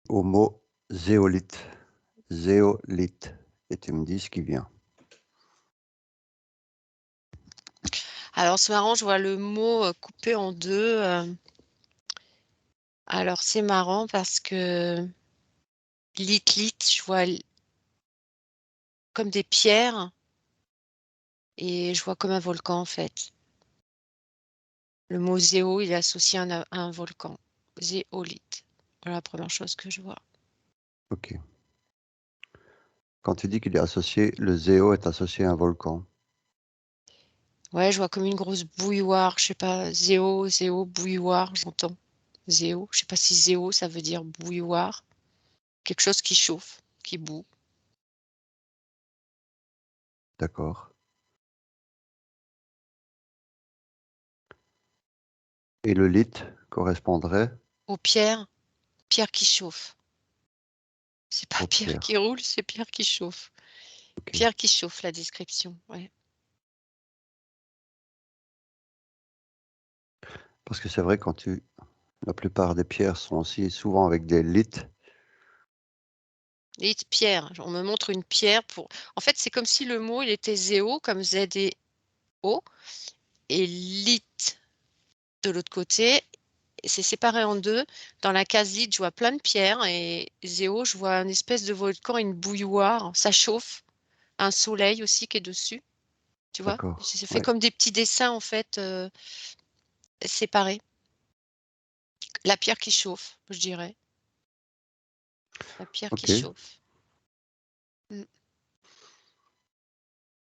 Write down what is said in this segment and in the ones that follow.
au mot zéolite. Zéolite. Et tu me dis ce qui vient. Alors, c'est marrant, je vois le mot coupé en deux. Alors, c'est marrant parce que lite, je vois comme des pierres et je vois comme un volcan en fait. Le mot zéo, il est associé à un volcan. Zéolite. Voilà la première chose que je vois. Ok. Quand tu dis qu'il est associé, le zéo est associé à un volcan. Ouais, je vois comme une grosse bouilloire. Je sais pas, zéo, bouilloire, j'entends. Zéo. Je sais pas si zéo, ça veut dire bouilloire. Quelque chose qui chauffe, qui bout. D'accord. Et le lite correspondrait Aux pierres, pierre qui chauffe. C'est pas aux pierre qui pierres. roule, c'est pierre qui chauffe. Ok. Pierre qui chauffe, la description, ouais. Parce que c'est vrai, la plupart des pierres sont aussi souvent avec des lites. Et pierre, on me montre une pierre pour. En fait, c'est comme si le mot il était zéo, comme Z-E-O, et lit de l'autre côté. C'est séparé en deux. Dans la case lit, je vois plein de pierres, et zéo, je vois une espèce de volcan, une bouilloire. Ça chauffe. Un soleil aussi qui est dessus. Tu vois? D'accord. Ça fait Ouais. comme des petits dessins, en fait, séparés. La pierre qui chauffe, je dirais. La pierre qui Ok. chauffe. Mm.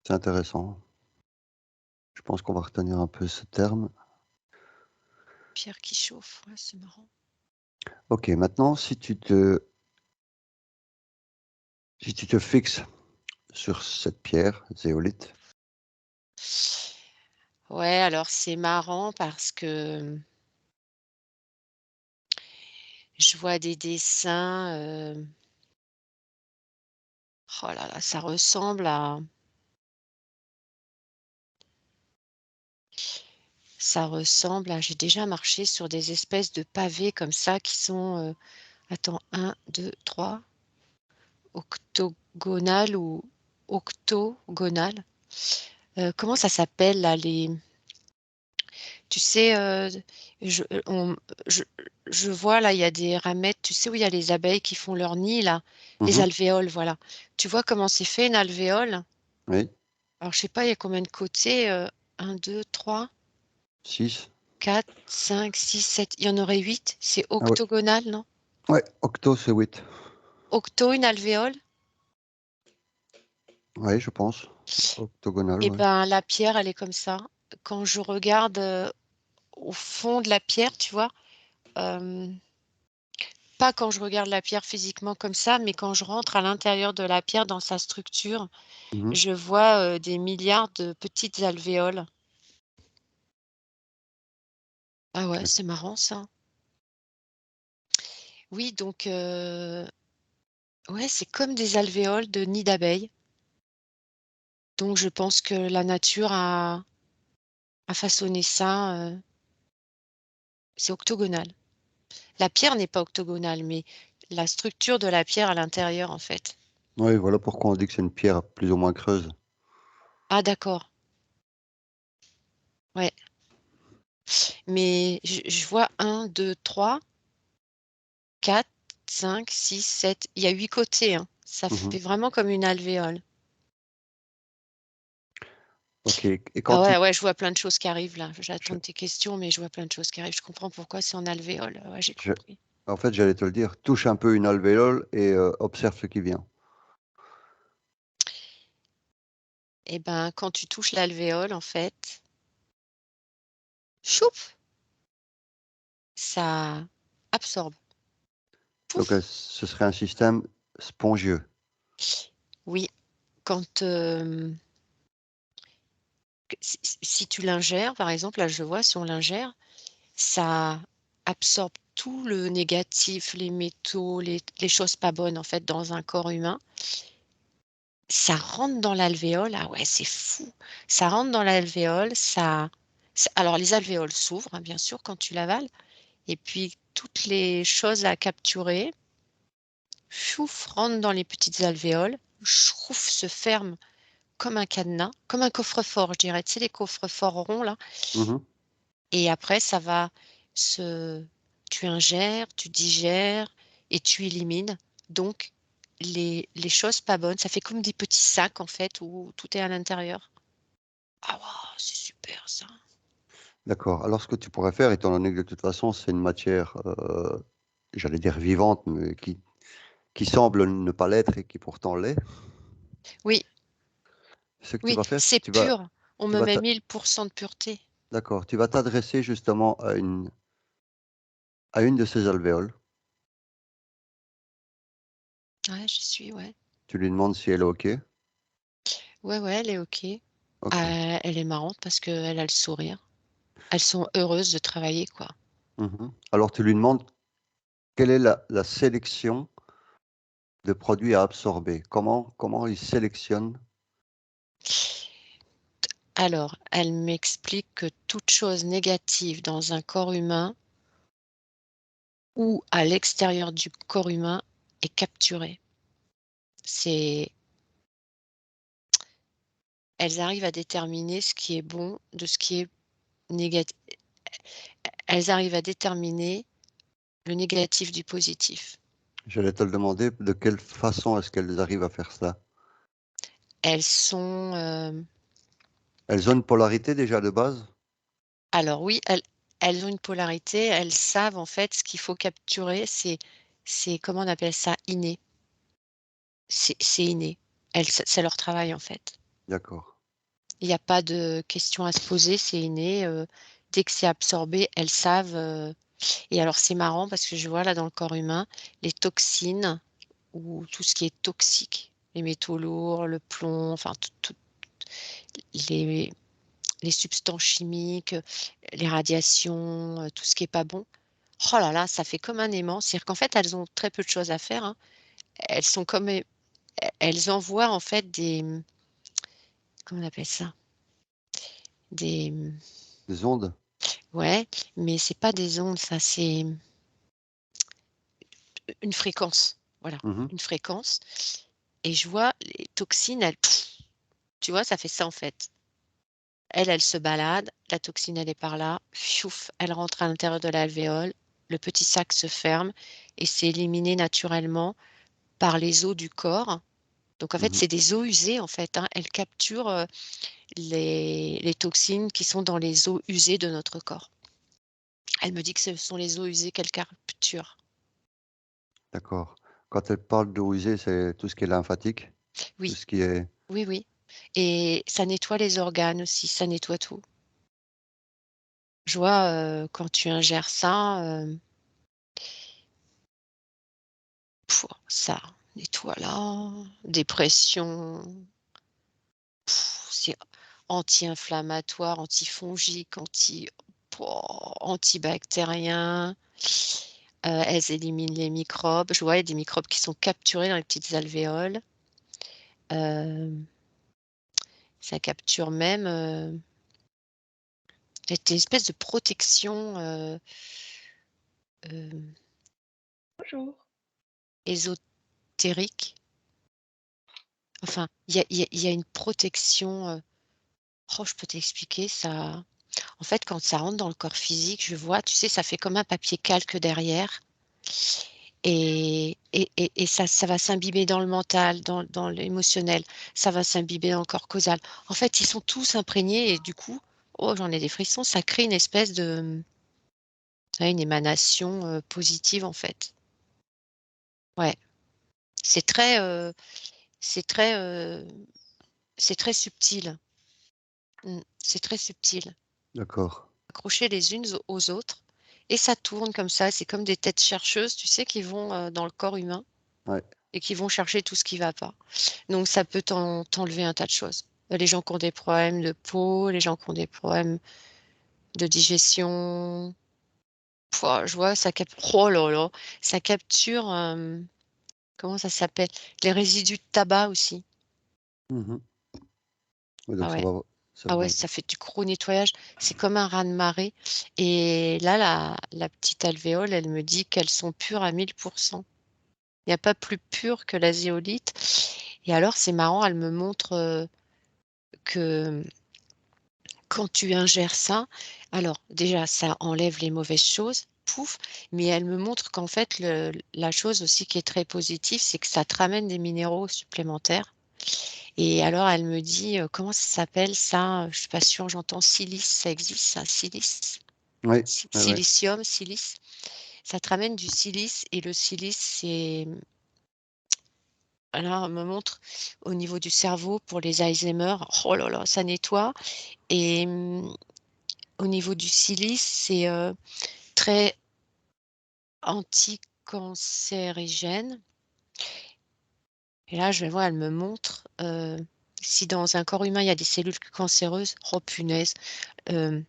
C'est intéressant. Je pense qu'on va retenir un peu ce terme. Pierre qui chauffe, ouais, c'est marrant. Ok. Maintenant, si tu te fixes sur cette pierre, zéolite, Ouais, alors c'est marrant parce que je vois des dessins. Oh là là, ça ressemble à. J'ai déjà marché sur des espèces de pavés comme ça qui sont. Attends, 1, 2, 3, octogonales ou octogonales. Comment ça s'appelle là les. Tu sais, je, on- je, je vois là, il y a des ramettes, tu sais où il y a les abeilles qui font leur nid là, les mhm, alvéoles, voilà. Tu vois comment c'est fait une alvéole? oui, Alors, je sais pas, il y a combien de côtés? 1, 2, 3, 6. 4, 5, 6, 7. Il y en aurait 8. C'est Ah ouais. octogonal, non? Ouais, octo, c'est 8. Octo, une alvéole? Oui, je pense. Octogonal, Eh ouais. ben, la pierre, elle est comme ça. Quand je regarde au fond de la pierre, tu vois, euh, pas quand je regarde la pierre physiquement comme ça, mais quand je rentre à l'intérieur de la pierre dans sa structure, Mhm. je vois des milliards de petites alvéoles. Ah ouais, c'est marrant ça. Oui, donc ouais, c'est comme des alvéoles de nid d'abeilles. Donc je pense que la nature a façonné ça. C'est octogonal. La pierre n'est pas octogonale, mais la structure de la pierre à l'intérieur, en fait. Oui, voilà pourquoi on dit que c'est une pierre plus ou moins creuse. Ah d'accord. Ouais. Mais je vois 1, 2, 3, 4, 5, 6, 7. Il y a 8 côtés, hein. Ça Mhm. fait vraiment comme une alvéole. Ok, et Ah quand ouais, tu... ouais, je vois plein de choses qui arrivent là. je- J'attends tes questions, mais je vois plein de choses qui arrivent. Je comprends pourquoi c'est en alvéole. Ouais, j'ai je- compris. En fait, j'allais te le dire, touche un peu une alvéole et observe ce qui vient. Eh ben, quand tu touches l'alvéole, en fait, choup, ça absorbe. Donc, Pouf. ce serait un système spongieux. Oui, quand si tu l'ingères, par exemple, là je vois, si on l'ingère, ça absorbe tout le négatif, les métaux, les choses pas bonnes en fait dans un corps humain. Ça rentre dans l'alvéole, ah ouais, c'est fou. Ça rentre dans l'alvéole, alors les alvéoles s'ouvrent, hein, bien sûr, quand tu l'avales, et puis toutes les choses à capturer. chouf, rentre dans les petites alvéoles, chouf, se ferme comme un cadenas, comme un coffre-fort, je dirais. Tu sais, les coffres-forts ronds, là? Mmh. Et après, ça va se tu ingères, tu digères et tu élimines. Donc les choses pas bonnes, ça fait comme des petits sacs, en fait, où tout est à l'intérieur. Ah waouh, c'est super ça. D'accord. Alors ce que tu pourrais faire, étant donné que de toute façon c'est une matière, j'allais dire vivante, mais qui semble ne pas l'être et qui pourtant l'est, Oui, ce que tu oui, vas faire, c'est tu vas pur. On tu me vas met t'a 1000% de pureté. d'accord, tu vas t'adresser justement à une de ces alvéoles. Ouais, j'y suis, ouais. Tu lui demandes si elle est OK. Ouais, ouais, elle est OK. OK. Elle est marrante parce qu'elle a le sourire. Elles sont heureuses de travailler, quoi. Mmh. Alors tu lui demandes quelle est la sélection de produits à absorber? Comment il sélectionne? Alors, elle m'explique que toute chose négative dans un corps humain ou à l'extérieur du corps humain est capturée. C'est Elles arrivent à déterminer ce qui est bon de ce qui est négatif. Elles arrivent à déterminer le négatif du positif. J'allais te le demander, de quelle façon est-ce qu'elles arrivent à faire ça? Elles sont, Elles ont une polarité déjà de base? alors oui, elles ont une polarité, elles savent en fait ce qu'il faut capturer, c'est comment on appelle ça? Inné. C'est inné. Elles c'est leur travail en fait. D'accord. Il y a pas de questions à se poser, c'est inné, dès que c'est absorbé, elles savent, et alors c'est marrant parce que je vois là dans le corps humain, les toxines ou tout ce qui est toxique, les métaux lourds, le plomb, enfin tout les les substances chimiques, les radiations, tout ce qui est pas bon. Oh là là, ça fait comme un aimant. C'est-à-dire qu'en fait, elles ont très peu de choses à faire, hein. Elles sont comme, elles envoient en fait des, comment on appelle ça? Des, Des ondes? ouais, mais c'est pas des ondes ça, c'est une fréquence. Voilà, Mmh. une fréquence et je vois les toxines, elles tu vois, ça fait ça en fait. Elle se balade, la toxine, elle est par là, fiouf, elle rentre à l'intérieur de l'alvéole, le petit sac se ferme et c'est éliminé naturellement par les os du corps. Donc en fait, Mmh. c'est des eaux usées en fait, hein. Elle capture, les toxines qui sont dans les eaux usées de notre corps. Elle me dit que ce sont les eaux usées qu'elle capture. D'accord. Quand elle parle d'eau usée, c'est tout ce qui est lymphatique? Tout Oui, ce qui est oui, oui et ça nettoie les organes aussi, ça nettoie tout. Je vois, quand tu ingères ça, ça nettoie là, dépression, c'est anti-inflammatoire, antifongique, antibactérien, elles éliminent les microbes. Je vois, il y a des microbes qui sont capturés dans les petites alvéoles. Hem, Ça capture même, il y a des espèces de protection, hem, Bonjour. ésotérique. Enfin, il y a une protection, oh, je peux t'expliquer ça. En fait, quand ça rentre dans le corps physique, je vois, tu sais, ça fait comme un papier calque derrière et ça va s'imbiber dans le mental, dans l'émotionnel, ça va s'imbiber dans le corps causal. En fait, ils sont tous imprégnés et du coup, oh, j'en ai des frissons, ça crée une espèce de, ouais, une émanation, positive, en fait. Ouais, c'est très, c'est très, c'est très subtil. C'est très subtil. d'accord. Accrochées les unes aux autres et ça tourne comme ça. C'est comme des têtes chercheuses, tu sais, qui vont, dans le corps humain Ouais. et qui vont chercher tout ce qui va pas. Donc ça peut t'enlever un tas de choses. Les gens qui ont des problèmes de peau, les gens qui ont des problèmes de digestion. Pouah, je vois ça oh là là, ça capture, comment ça s'appelle? Les résidus de tabac aussi. Mmh. Oui, Ah donc ouais. ça Ah ouais, va ça fait du gros nettoyage. C'est comme un raz-de-marée et là, la petite alvéole, elle me dit qu'elles sont pures à 1000%. Il n'y a pas plus pur que la zéolite. Et alors, c'est marrant, elle me montre que quand tu ingères ça, alors déjà, ça enlève les mauvaises choses, pouf, mais elle me montre qu'en fait, la chose aussi qui est très positive, c'est que ça te ramène des minéraux supplémentaires. Et alors, elle me dit, comment ça s'appelle ça? Je suis pas sûre, j'entends silice, ça existe ça, silice? Oui, oui, oui. Silicium, silice. Ça te ramène du silice et le silice, c'est alors elle me montre au niveau du cerveau pour les Alzheimer, oh là là, ça nettoie et au niveau du silice, c'est, très anticancérigène et là, je vais voir, elle me montre, si dans un corps humain, il y a des cellules cancéreuses, oh punaise, hem,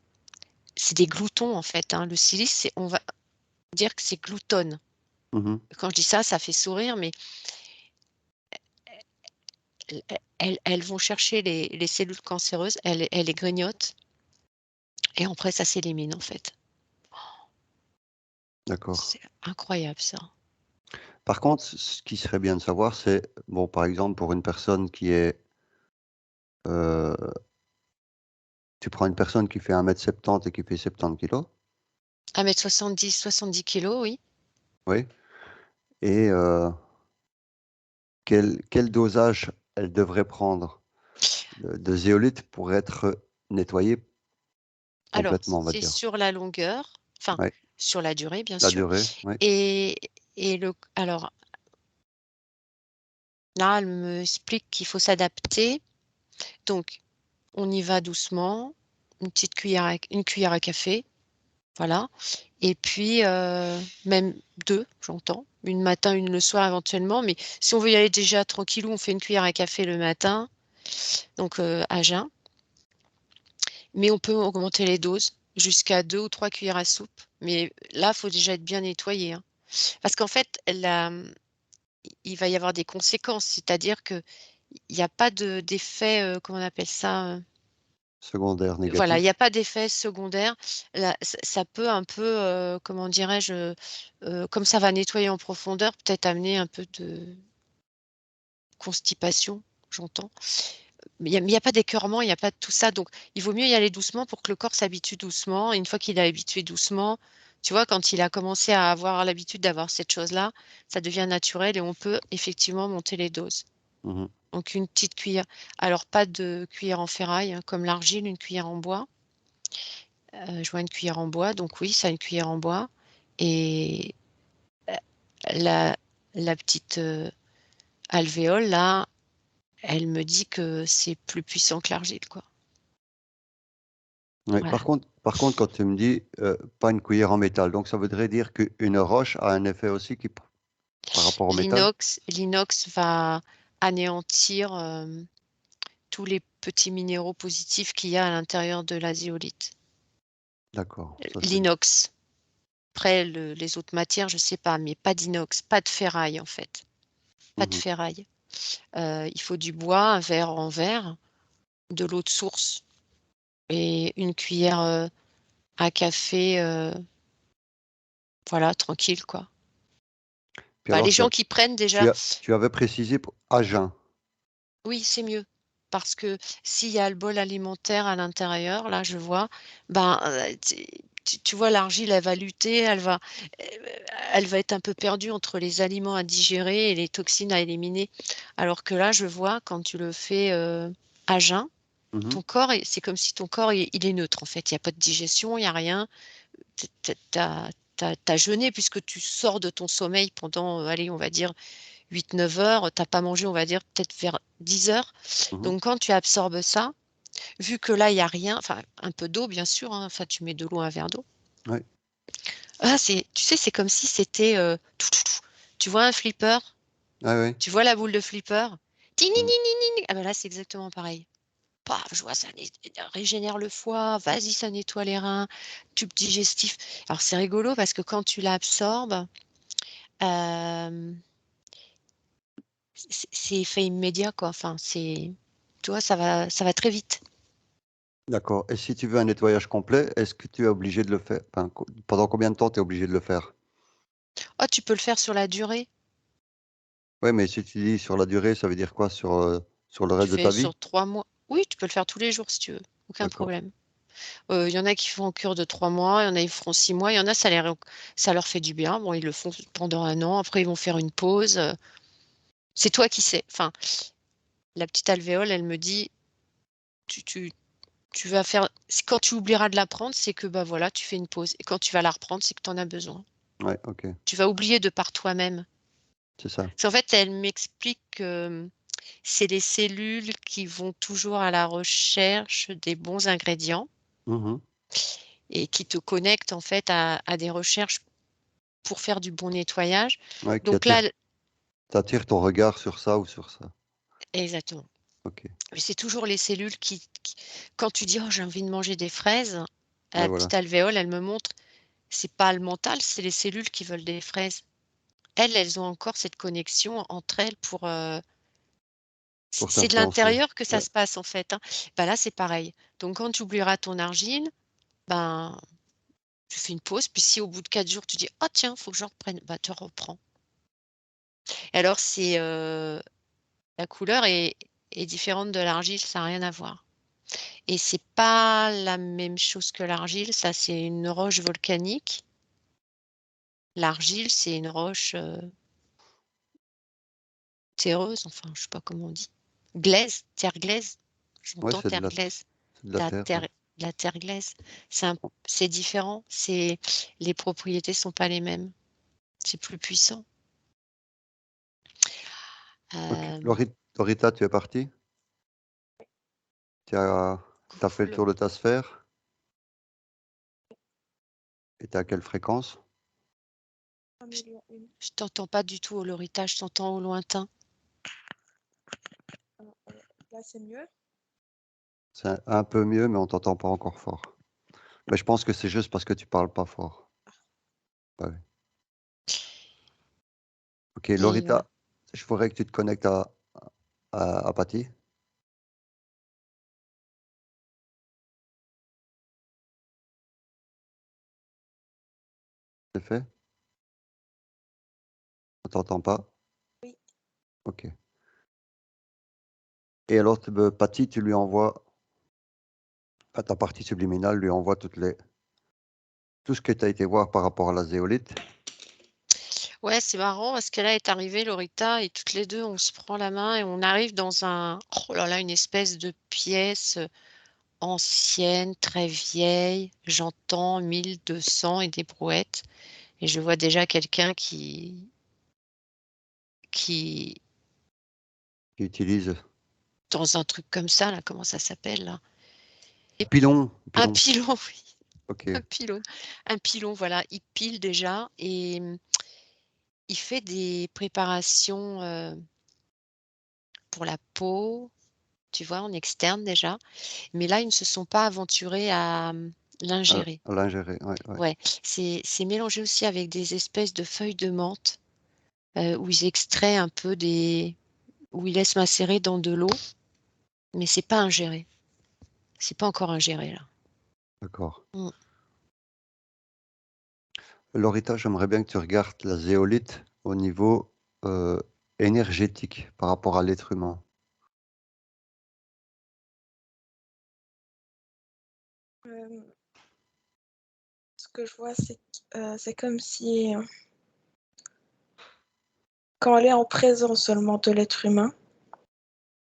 c'est des gloutons en fait, hein. Le silice, c'est on va dire que c'est gloutonne. Mmh. Quand je dis ça, ça fait sourire, mais elles vont chercher les cellules cancéreuses, elles les grignotent et après ça s'élimine en fait. D'accord. C'est incroyable ça. Par contre, ce qui serait bien de savoir, c'est, bon, par exemple, pour une personne qui est, heu, tu prends une personne qui fait 1,70 m et qui fait 70 kilos, 1 m 70, 70 kilos, oui. oui, et quel dosage elle devrait prendre de zéolite pour être nettoyée Alors, complètement, on va c'est dire? sur la longueur, enfin Ouais, sur la durée bien la sûr durée, oui. et alors là, elle me explique qu'il faut s'adapter. Donc on y va doucement, une cuillère à café, voilà et puis, même 2, j'entends. Une matin, une le soir éventuellement, mais si on veut y aller déjà tranquillou, on fait une cuillère à café le matin, donc, à jeun. Mais on peut augmenter les doses jusqu'à 2 ou 3 cuillères à soupe. Mais là, il faut déjà être bien nettoyé, hein. Parce qu'en fait, il va y avoir des conséquences, c'est-à-dire qu'il y a pas d'effet, comment on appelle ça? Secondaire Voilà, il y négatif? a pas d'effet secondaire. Là, ça peut un peu, comment dirais-je? Comme ça va nettoyer en profondeur, peut-être amener un peu de constipation, j'entends. Mais il y a pas d'écœurement, il y a pas de tout ça, donc il vaut mieux y aller doucement pour que le corps s'habitue doucement et une fois qu'il est habitué doucement, tu vois, quand il a commencé à avoir l'habitude d'avoir cette chose-là, ça devient naturel et on peut effectivement monter les doses. Mmh. Donc une petite cuillère alors pas de cuillère en ferraille, hein, comme l'argile, une cuillère en bois. Je vois une cuillère en bois, donc oui, ça a une cuillère en bois et la la petite, alvéole là, elle me dit que c'est plus puissant que l'argile, quoi. Oui, Voilà. par contre, quand tu me dis, pas une cuillère en métal, donc ça voudrait dire qu'une roche a un effet aussi qui p par rapport au métal? L'inox va anéantir, tous les petits minéraux positifs qu'il y a à l'intérieur de la zeolite. D'accord, ça c'est bien. L'inox. Après les autres matières, je sais pas, mais pas d'inox, pas de ferraille en fait, pas de Mmh. ferraille. Il faut du bois, un verre en verre, de l'eau de source et une cuillère, à café, voilà tranquille quoi. Puis Bah, alors les gens qui prennent déjà tu avais précisé pour à jeun? oui, c'est mieux parce que s'il y a le bol alimentaire à l'intérieur, là, je vois, ben, tu vois l'argile, elle va lutter, heu, elle va être un peu perdue entre les aliments à digérer et les toxines à éliminer. Alors que là, je vois quand tu le fais, à jeun, Mmh. ton corps c'est comme si ton corps il est neutre en fait. Il y a pas de digestion, il y a rien. Tu as jeûné puisque tu sors de ton sommeil pendant, allez, on va dire 8 9 heures, tu as pas mangé, on va dire peut-être vers 10 heures. Mmh. Donc quand tu absorbes ça, vu que là, il y a rien, enfin un peu d'eau bien sûr, hein, enfin tu mets de l'eau, un verre d'eau. Oui. Ah c'est tu sais, c'est comme si c'était, tu vois un flipper? Ah oui. Tu vois la boule de flipper? Ting ning Mmh. ning ning ning. Ah bah là, c'est exactement pareil. Paf, je vois ça régénère le foie, vas-y, ça nettoie les reins, tube digestif. Alors c'est rigolo parce que quand tu l'absorbes, hem, c'est effet immédiat quoi, enfin c'est tu vois, ça va très vite. D'accord, et si tu veux un nettoyage complet, est-ce que tu es obligé de le faire, enfin, pendant combien de temps tu es obligé de le faire? Oh, tu peux le faire sur la durée. Ouais, mais si tu dis sur la durée, ça veut dire quoi? Sur le Tu reste de fais ta vie? sur 3 mois. Oui, tu peux le faire tous les jours si tu veux, aucun D'accord. problème. Il y en a qui font en cure de 3 mois, il y en a, ils feront 6 mois, il y en a, ça leur fait du bien. Bon, ils le font pendant 1 an, après ils vont faire une pause, c'est toi qui sais. Enfin, la petite alvéole, elle me dit: «Tu tu tu vas faire quand tu oublieras de la prendre, c'est que, bah, voilà, tu fais une pause et quand tu vas la reprendre, c'est que tu en as besoin. Ouais, OK, Tu vas oublier de par toi-même». c'est ça. Parce qu'en fait, elle m'explique que, c'est les cellules qui vont toujours à la recherche des bons ingrédients Mmh. et qui te connectent, en fait, à des recherches pour faire du bon nettoyage. Ouais, qui Donc là, attire ton regard sur ça ou sur ça. exactement. OK. Mais c'est toujours les cellules qui quand tu dis: «Oh, j'ai envie de manger des fraises», Ouais, la voilà. petite alvéole, elle me montre, c'est pas le mental, c'est les cellules qui veulent des fraises. Elles ont encore cette connexion entre elles pour, Pour c'est de t'influencer. l'intérieur que ça Ouais. se passe, en fait, hein. Bah, là, c'est pareil. Donc quand tu oublieras ton argile, ben, tu fais une pause, puis si au bout de 4 jours, tu dis: «Oh tiens, faut que je reprenne», bah, tu reprends. Et alors la couleur est différente de l'argile, ça a rien à voir. Et c'est pas la même chose que l'argile, ça, c'est une roche volcanique. L'argile, c'est une roche, terreuse, enfin, je sais pas comment on dit. Glaise, terre glaise. Ouais, J'entends terre glaise. c'est de la terre, ouais. La terre glaise. C'est différent, les propriétés sont pas les mêmes. C'est plus puissant. OK. Hem, Lorita, tu es partie? Tu as fait coucou le tour de ta sphère? Et tu à quelle fréquence? je t'entends pas du tout, Olorita, je t'entends au lointain. Là, c'est mieux? C'est un peu mieux, mais on t'entend pas encore fort. Mais je pense que c'est juste parce que tu parles pas fort. Ouais. OK, Et Lorita, je voudrais que tu te connectes à Patty. C'est fait? On t'entend pas? Oui. OK. Et alors, Patty, tu lui envoies à ta partie subliminale, lui envoie tout ce que tu as été voir par rapport à la zéolite. ouais, c'est marrant parce que là est arrivée Lorita et toutes les 2 on se prend la main et on arrive dans oh là là, une espèce de pièce, ancienne, très vieille. J'entends 1200 et des brouettes et je vois déjà quelqu'un qui Qui utilise dans un truc comme ça là, comment ça s'appelle là? Et un pilon. pilon, oui, un OK. pylône. Un pilon, voilà, il pile déjà et il fait des préparations, pour la peau, tu vois, en externe déjà. Mais là, ils ne se sont pas aventurés à, l'ingérer. À l'ingérer, ouais, ouais. Ouais, c'est mélangé aussi avec des espèces de feuilles de menthe, où ils extraient un peu où ils laissent macérer dans de l'eau, mais c'est pas ingéré. C'est pas encore ingéré là. D'accord. Mmh. Lorita, j'aimerais bien que tu regardes la zéolite au niveau, heu, énergétique par rapport à l'être humain. Hem, Ce que je vois, c'est comme si, quand elle est en présence seulement de l'être humain,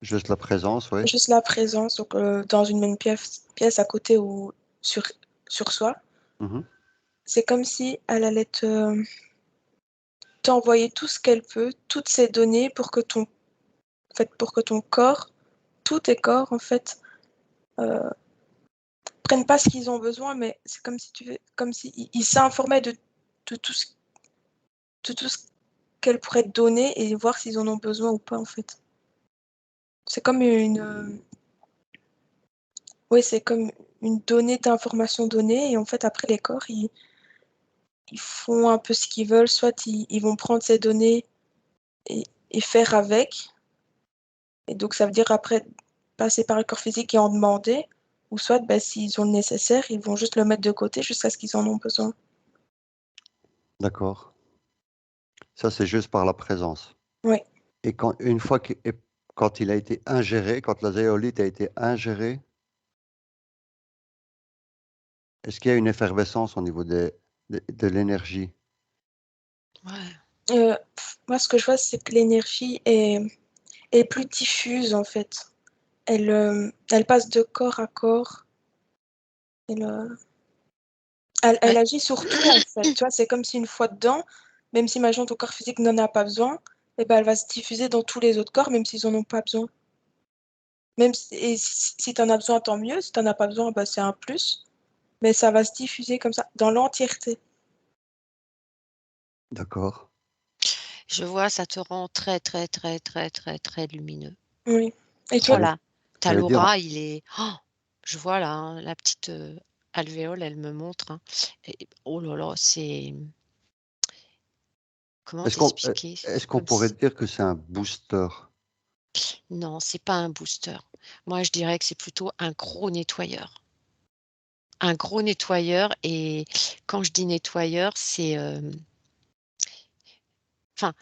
Juste la présence, oui. juste la présence, donc dans une même pièce à côté ou sur sur soi, Mmh. c'est comme si elle allait t'envoyer tout ce qu'elle peut, toutes ses données pour que pour que ton corps, tous tes corps en fait, heu, prennent pas ce qu'ils ont besoin, mais c'est comme si comme s'ils ils s'informaient de tout ce de tout ce qu'elle pourrait te donner et voir s'ils en ont besoin ou pas, en fait. C'est comme oui, c'est comme une donnée d'information donnée et en fait, après les corps, ils font un peu ce qu'ils veulent. Soit ils vont prendre ces données et faire avec et donc ça veut dire après passer par le corps physique et en demander ou soit, bah, s'ils ont le nécessaire, ils vont juste le mettre de côté jusqu'à ce qu'ils en ont besoin. D'accord. Ça, c'est juste par la présence. Oui. Et quand il a été ingéré, quand la zéolite a été ingérée, est-ce qu'il y a une effervescence au niveau de l'énergie? Ouais. Moi, ce que je vois, c'est que l'énergie est plus diffuse, en fait. Elle passe de corps à corps. Elle Ouais. agit sur tout, en fait. Tu vois, c'est comme si une fois dedans, même si imaginons ton corps physique n'en a pas besoin, eh ben, elle va se diffuser dans tous les autres corps, même s'ils n'en ont pas besoin. Et si tu en as besoin, tant mieux. Si tu n'en as pas besoin, bah, c'est un plus. Mais ça va se diffuser comme ça, dans l'entièreté. D'accord. Je vois, ça te rend très, très, très, très, très, très lumineux. Oui. Et tu Oh vois, J'allais là, ta j'allais dire, l'aura, il est. Oh, je vois là, hein, la petite alvéole, elle me montre, hein. Oh là là, c'est. Comment t'expliquer? est-ce qu'on Comme pourrait si. dire que c'est un booster? Non, c'est pas un booster. Moi, je dirais que c'est plutôt un gros nettoyeur. Un gros nettoyeur, et quand je dis nettoyeur, c'est. Enfin,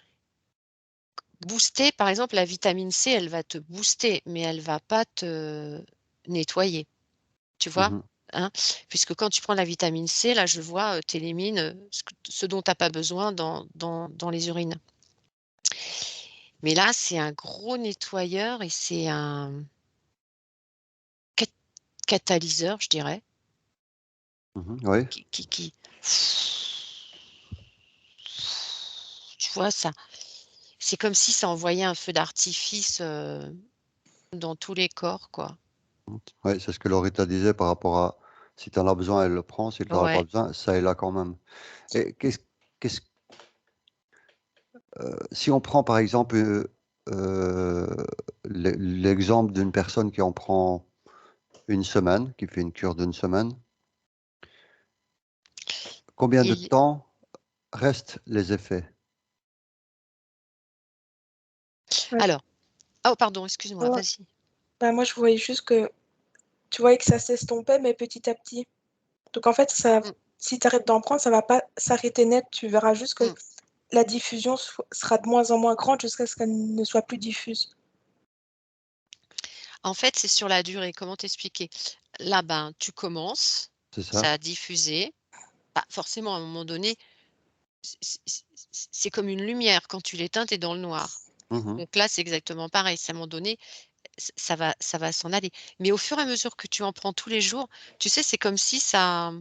booster, par exemple, la vitamine C, elle va te booster, mais elle va pas te nettoyer. Tu vois? Mhm. Hein? Puisque quand tu prends la vitamine C, là, je vois, tu élimines, ce dont tu as pas besoin dans les urines. Mais là, c'est un gros nettoyeur et c'est un cat catalyseur, je dirais, Mhm. Oui, qui tu vois, ça c'est comme si ça envoyait un feu d'artifice, dans tous les corps, quoi. ouais, c'est ce que Loretta disait par rapport à si tu en as besoin, elle le prend, si tu en as pas Ouais. besoin, ça est là quand même. Et qu'est-ce si on prend par exemple, l'exemple d'une personne qui en prend une semaine, qui fait une cure d'une semaine, combien de Il temps restent les effets? ouais. alors oh pardon, excuse-moi, Ouais. vas-y. Bah, moi, je voyais juste que tu voyais que ça s'estompait, mais petit à petit. Donc, en fait, Mmh, si tu arrêtes d'en prendre, ça va pas s'arrêter net. Tu verras juste que mmh. la diffusion sera de moins en moins grande jusqu'à ce qu'elle ne soit plus diffuse. En fait, c'est sur la durée. Comment t'expliquer? Là, ben, tu commences, C'est ça? ça a diffusé. Bah, forcément, à un moment donné, c'est comme une lumière. Quand tu l'éteins, tu es dans le noir. Mmh. Donc là, c'est exactement pareil. C'est à un moment donné, ça va s'en aller. Mais au fur et à mesure que tu en prends tous les jours, tu sais, c'est comme si ça,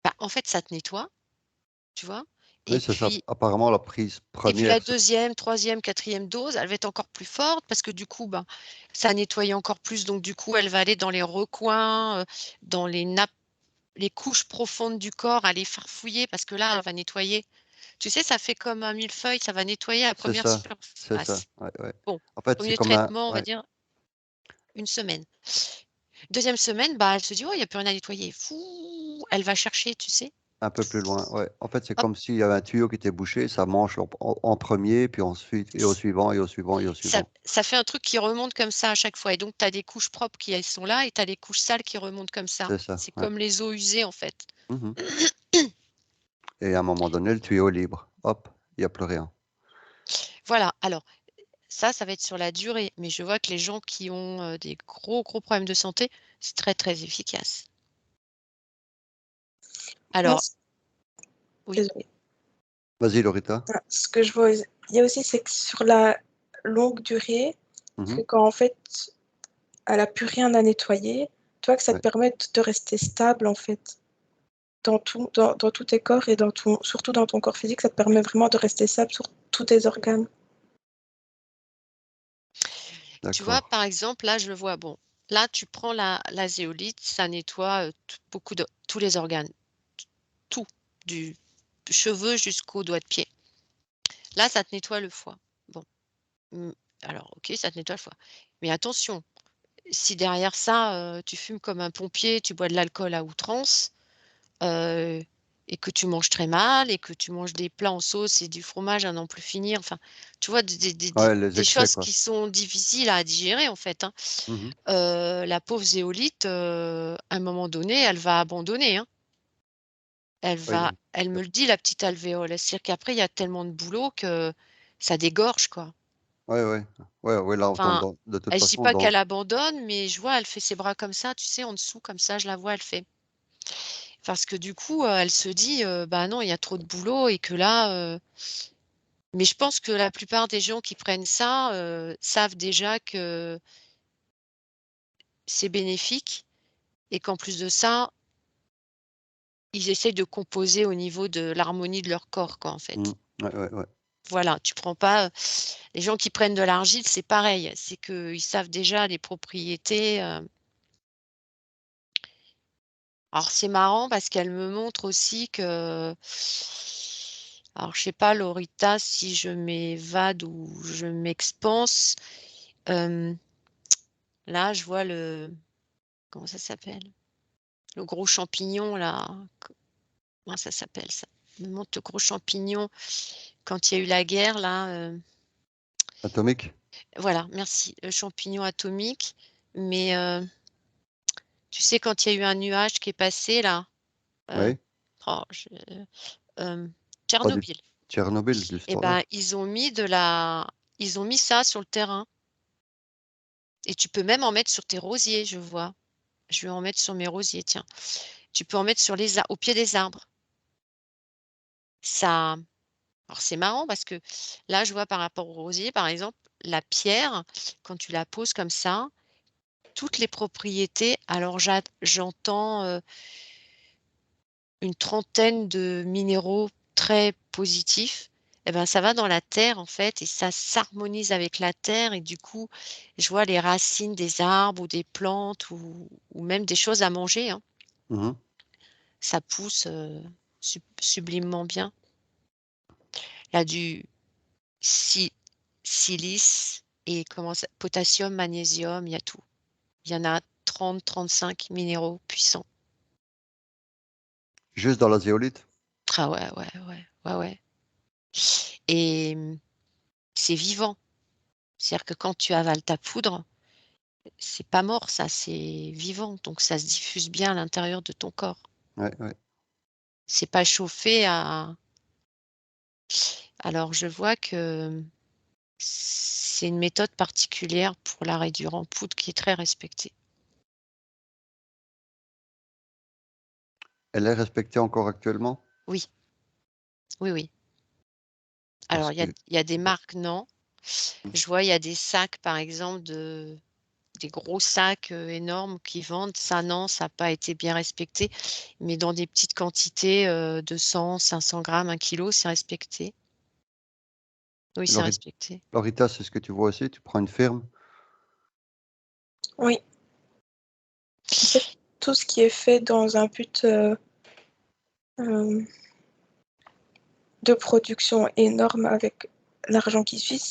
bah, en fait, ça te nettoie, tu vois? Oui, Et c'est ça. puis Apparemment, la prise la première, c'est deuxième, troisième, quatrième dose, elle va être encore plus forte parce que du coup, ben, ça nettoie encore plus. Donc du coup, elle va aller dans les recoins, dans les nappes, les couches profondes du corps, aller farfouiller parce que là, elle va nettoyer. Tu sais, ça fait comme un millefeuille, ça va nettoyer la c'est première ça, c'est ça, surface. ouais, ouais. Bon, En fait, c'est premier comme un traitement, on va ouais, dire une semaine. Deuxième semaine, bah, elle se dit: «Oh, il y a plus rien à nettoyer». Fou, elle va chercher, tu sais? un peu plus loin, ouais. En fait, c'est Hop, comme s'il y avait un tuyau qui était bouché, ça mange en 1er, puis ensuite et au suivant et au suivant et au suivant. ça fait un truc qui remonte comme ça à chaque fois et donc tu as des couches propres qui elles sont là et tu as des couches sales qui remontent comme ça. C'est ça, C'est ouais. comme les eaux usées, en fait. Mmh. Et à un moment donné, le tuyau est libre. Hop, il y a plus rien. Voilà, alors ça va être sur la durée, mais je vois que les gens qui ont, des gros, gros problèmes de santé, c'est très, très efficace. Moi, Alors oui, désolée. Vas-y, Loretta. Ah, ce que je vois, il y a aussi, c'est que sur la longue durée, Mmh. que quand en fait, elle a plus rien à nettoyer, tu vois que ça te Ouais. permet de rester stable en fait. Dans tous tes corps et surtout dans ton corps physique, ça te permet vraiment de rester stable sur tous tes organes. tu vois, D'accord. par exemple, là, je le vois, bon, là, tu prends la zéolite, ça nettoie, t beaucoup de tous les organes, tout, du cheveux jusqu'aux doigts de pied. Là, ça te nettoie le foie. Bon, mmh, alors OK, ça te nettoie le foie. Mais attention, si derrière ça, tu fumes comme un pompier, tu bois de l'alcool à outrance, heu et que tu manges très mal et que tu manges des plats en sauce et du fromage à n'en plus finir, enfin, tu vois, Ouais, les des excès, choses quoi. qui sont difficiles à digérer, en fait, hein. Mmh. La pauvre zéolite, à un moment donné, elle va abandonner, hein. Oui, donc Elle me le dit, la petite alvéole. C'est-à-dire qu'après il y a tellement de boulot que ça dégorge, quoi. Ouais, ouais. Ouais, ouais, là, Enfin, de toute je dis façon, pas qu'elle abandonne, mais je vois, elle fait ses bras comme ça, tu sais, en dessous comme ça, je la vois, elle fait. Parce que du coup, elle se dit, «Bah non, il y a trop de boulot» et que là, mais je pense que la plupart des gens qui prennent ça, savent déjà que c'est bénéfique et qu'en plus de ça, ils essayent de composer au niveau de l'harmonie de leur corps, quoi, en mmh, fait. ouais, ouais, ouais. Voilà, tu prends pas, les gens qui prennent de l'argile, c'est pareil, c'est qu'ils savent déjà les propriétés, alors c'est marrant parce qu'elle me montre aussi que alors je sais pas Laurita si je m'évade ou je m'expanse, hem, là je vois comment ça s'appelle? Le gros champignon là, comment ça s'appelle ça? Elle me montre le gros champignon quand il y a eu la guerre là, Atomique? voilà merci, le champignon atomique, mais tu sais quand il y a eu un nuage qui est passé là, heu, Oui? oh je Pas du Tchernobyl. Tchernobyl, Et justement, ouais. ben, ils ont mis ça sur le terrain et tu peux même en mettre sur tes rosiers, je vois. Je vais en mettre sur mes rosiers, tiens. Tu peux en mettre sur les ar au pied des arbres. Ça alors c'est marrant parce que là, je vois par rapport au rosier, par exemple, la pierre, quand tu la poses comme ça, toutes les propriétés alors j'entends, une trentaine de minéraux très positifs et ben, ça va dans la terre, en fait et ça s'harmonise avec la terre et du coup, je vois les racines des arbres ou des plantes ou même des choses à manger, hein. Mmh. Ça pousse, sublimement bien. Il y a du si silice et comment ça potassium, magnésium, il y a tout. Il y en a 30-35 minéraux puissants. Juste dans la zéolite? Ah ouais, ouais, ouais, ouais, ouais et c'est vivant. C'est-à-dire que quand tu avales ta poudre, c'est pas mort ça, c'est vivant, donc ça se diffuse bien à l'intérieur de ton corps. Ouais, ouais. C'est pas chauffé à alors je vois que c'est une méthode particulière pour la réduire en poudre qui est très respectée. Elle est respectée encore actuellement? Oui, oui, oui. Parce Alors que il y a des ouais. marques, non. Mmh. Je vois, il y a des sacs par exemple des gros sacs, énormes qui vendent. Ça non, ça a pas été bien respecté, mais dans des petites quantités, 200-500 grammes, 1 kilo, c'est respecté. Oui, c'est Lori respecté. Lorita, c'est ce que tu vois aussi? Tu prends une firme? Oui, en fait, tout ce qui est fait dans un but, hem, de production énorme avec l'argent qui suit,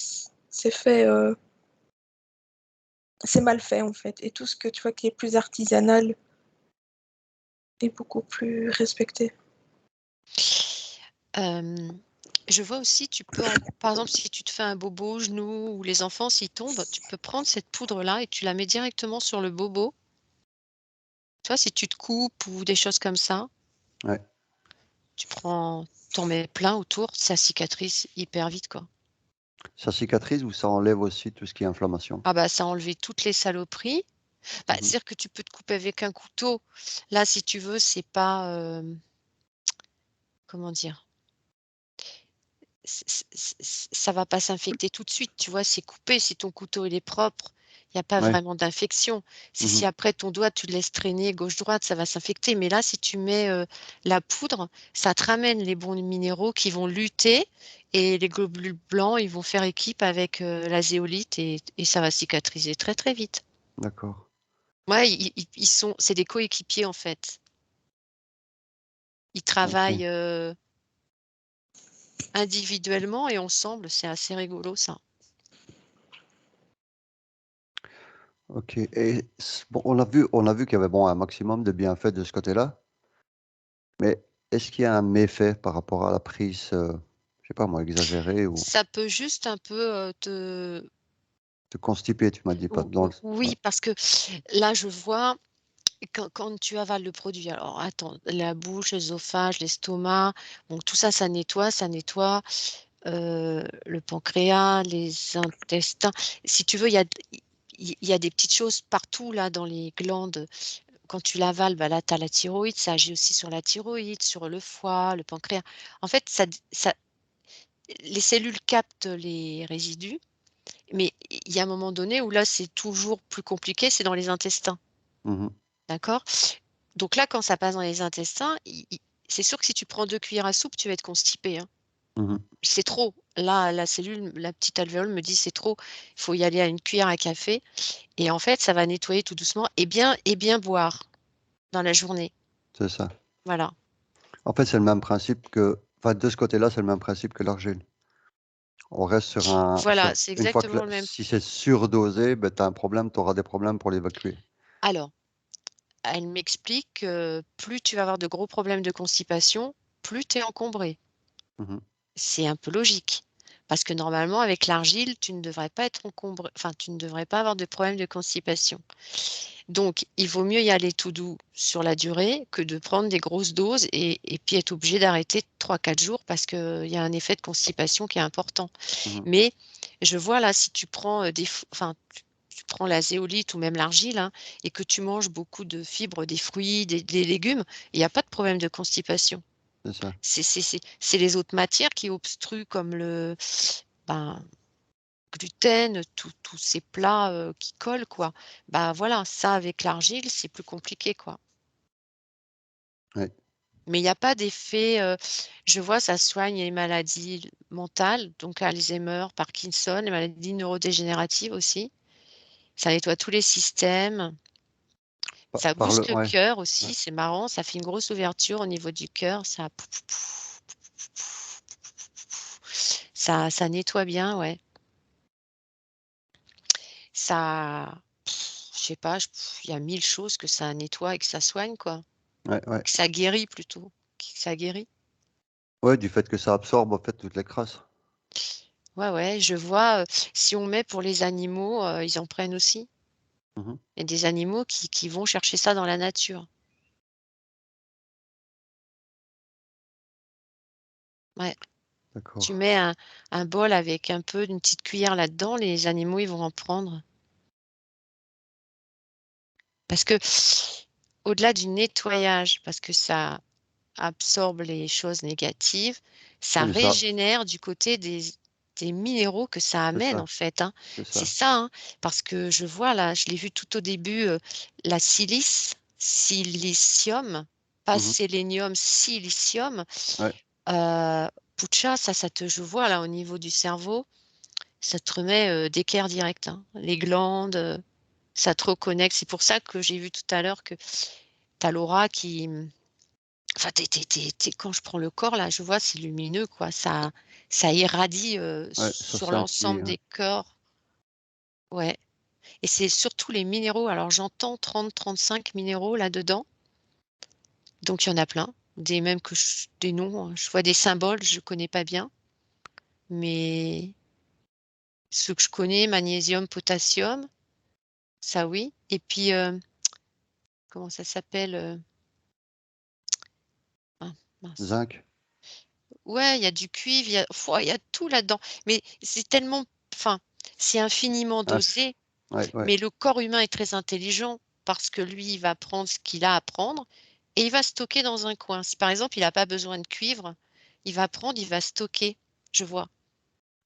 c'est fait, c'est mal fait, en fait et tout ce que tu vois qui est plus artisanal est beaucoup plus respecté. Hem, je vois aussi, tu peux en par exemple, si tu te fais un bobo au genou ou les enfants s'ils tombent, tu peux prendre cette poudre-là et tu la mets directement sur le bobo. Tu vois, si tu te coupes ou des choses comme ça, Ouais. tu en mets plein autour, ça cicatrise hyper vite, quoi. Ça cicatrise ou ça enlève aussi tout ce qui est inflammation? Ah bah, ça a enlevé toutes les saloperies. Bah, Mmh. c'est-à-dire que tu peux te couper avec un couteau. Là, si tu veux, c'est pas, comment dire? Ça va pas s'infecter tout de suite, tu vois? C'est coupé, si ton couteau il est propre, il y a pas Ouais. vraiment d'infection. C'est Mmh. si après ton doigt tu le laisses traîner gauche-droite, ça va s'infecter. Mais là, si tu mets, la poudre, ça te ramène les bons minéraux qui vont lutter et les globules blancs, ils vont faire équipe avec, la zéolite et ça va cicatriser très, très vite. D'accord. Ouais, ils sont c'est des coéquipiers, en fait. Ils OK. travaillent, individuellement et ensemble, c'est assez rigolo ça. OK et bon, on a vu qu'il y avait, bon, un maximum de bienfaits de ce côté-là, mais est-ce qu'il y a un méfait par rapport à la prise, je sais pas moi, exagérée ou Ça peut juste un peu, te te constiper, tu m'as dit, pas dans le ouais. oui, parce que là, je vois quand tu avales le produit, alors attends, la bouche, l'œsophage, l'estomac, donc tout ça, ça nettoie, le pancréas, les intestins. Si tu veux, il y a des petites choses partout là dans les glandes. Quand tu l'avales, bah là, tu as la thyroïde, ça agit aussi sur la thyroïde, sur le foie, le pancréas. En fait, les cellules captent les résidus, mais il y a un moment donné où là, c'est toujours plus compliqué, c'est dans les intestins, Mhm. d'accord? Donc là, quand ça passe dans les intestins, c'est sûr que si tu prends 2 cuillères à soupe, tu vas être constipé, hein. Mhm. C'est trop. Là, la petite alvéole me dit: «C'est trop, il faut y aller à 1 cuillère à café» et en fait, ça va nettoyer tout doucement et bien boire dans la journée. C'est ça. Voilà. En fait, c'est le même principe que, enfin, de ce côté-là, c'est le même principe que l'argile. On reste Voilà, c'est une fois que, exactement le même. si c'est surdosé, ben, tu as un problème, tu auras des problèmes pour l'évacuer. Alors, elle m'explique que plus tu vas avoir de gros problèmes de constipation, plus tu es encombré. Mhm. C'est un peu logique. Parce que normalement, avec l'argile, tu ne devrais pas être encombré, enfin, tu ne devrais pas avoir de problème de constipation. Donc, il vaut mieux y aller tout doux sur la durée que de prendre des grosses doses et puis être obligé d'arrêter 3-4 jours parce qu'il y a un effet de constipation qui est important. Mhm. Mais je vois là, si tu prends enfin, tu prends la zéolite ou même l'argile hein, et que tu manges beaucoup de fibres, des fruits, des légumes, il n'y a pas de problème de constipation. C'est ça. C'est les autres matières qui obstruent comme le ben, gluten, tous ces plats, qui collent quoi. Bah, voilà, ça avec l'argile, c'est plus compliqué quoi. Ouais. Mais il y a pas d'effet, je vois ça soigne les maladies mentales, donc Alzheimer, Parkinson, les maladies neurodégénératives aussi. Ça nettoie tous les systèmes. Ça booste le Ouais. cœur Ouais. aussi, c'est marrant, ça fait une grosse ouverture au niveau du cœur, ça nettoie bien, ouais. Ça je sais pas, il y a 1000 choses que ça nettoie et que ça soigne, quoi. Ouais, ouais. Que ça guérit plutôt, que ça guérit. Ouais, du fait que ça absorbe en fait toute la crasse. Ouais, ouais, je vois, si on met pour les animaux, ils en prennent aussi. Mhm. Il y a des animaux qui vont chercher ça dans la nature. Ouais, D'accord. tu mets un bol avec un peu une petite cuillère là-dedans, les animaux, ils vont en prendre. Parce que au-delà du nettoyage, parce que ça absorbe les choses négatives, ça Oui, mais ça, régénère du côté des minéraux que ça c'est amène ça, en fait, hein. c'est C'est ça. ça, hein, parce que je vois là, je l'ai vu tout au début, la silice, silicium, pas Mhm. sélénium, silicium, Ouais, pucha, ça te je vois là au niveau du cerveau, ça te remet, d'équerre direct, hein. Les glandes, ça te reconnecte. C'est pour ça que j'ai vu tout à l'heure que tu as l'aura qui, enfin, tu quand je prends le corps là, je vois, c'est lumineux quoi, ça irradie, ouais, ça sur scintille. l'ensemble Ouais. des corps. Ouais et c'est surtout les minéraux. Alors j'entends 30-35 minéraux là-dedans, donc il y en a plein, des même que des noms, je vois des symboles, je connais pas bien, mais ceux que je connais, magnésium, potassium, ça oui et puis, comment ça s'appelle, ah mince. Zinc. Ouais, il y a du cuivre, il y a tout là-dedans, mais c'est tellement enfin, c'est infiniment Inf- dosé. Ouais, ouais. Mais le corps humain est très intelligent parce que lui, il va prendre ce qu'il a à prendre et il va stocker dans un coin. Si par exemple, il n'a pas besoin de cuivre, il va prendre, il va stocker, je vois.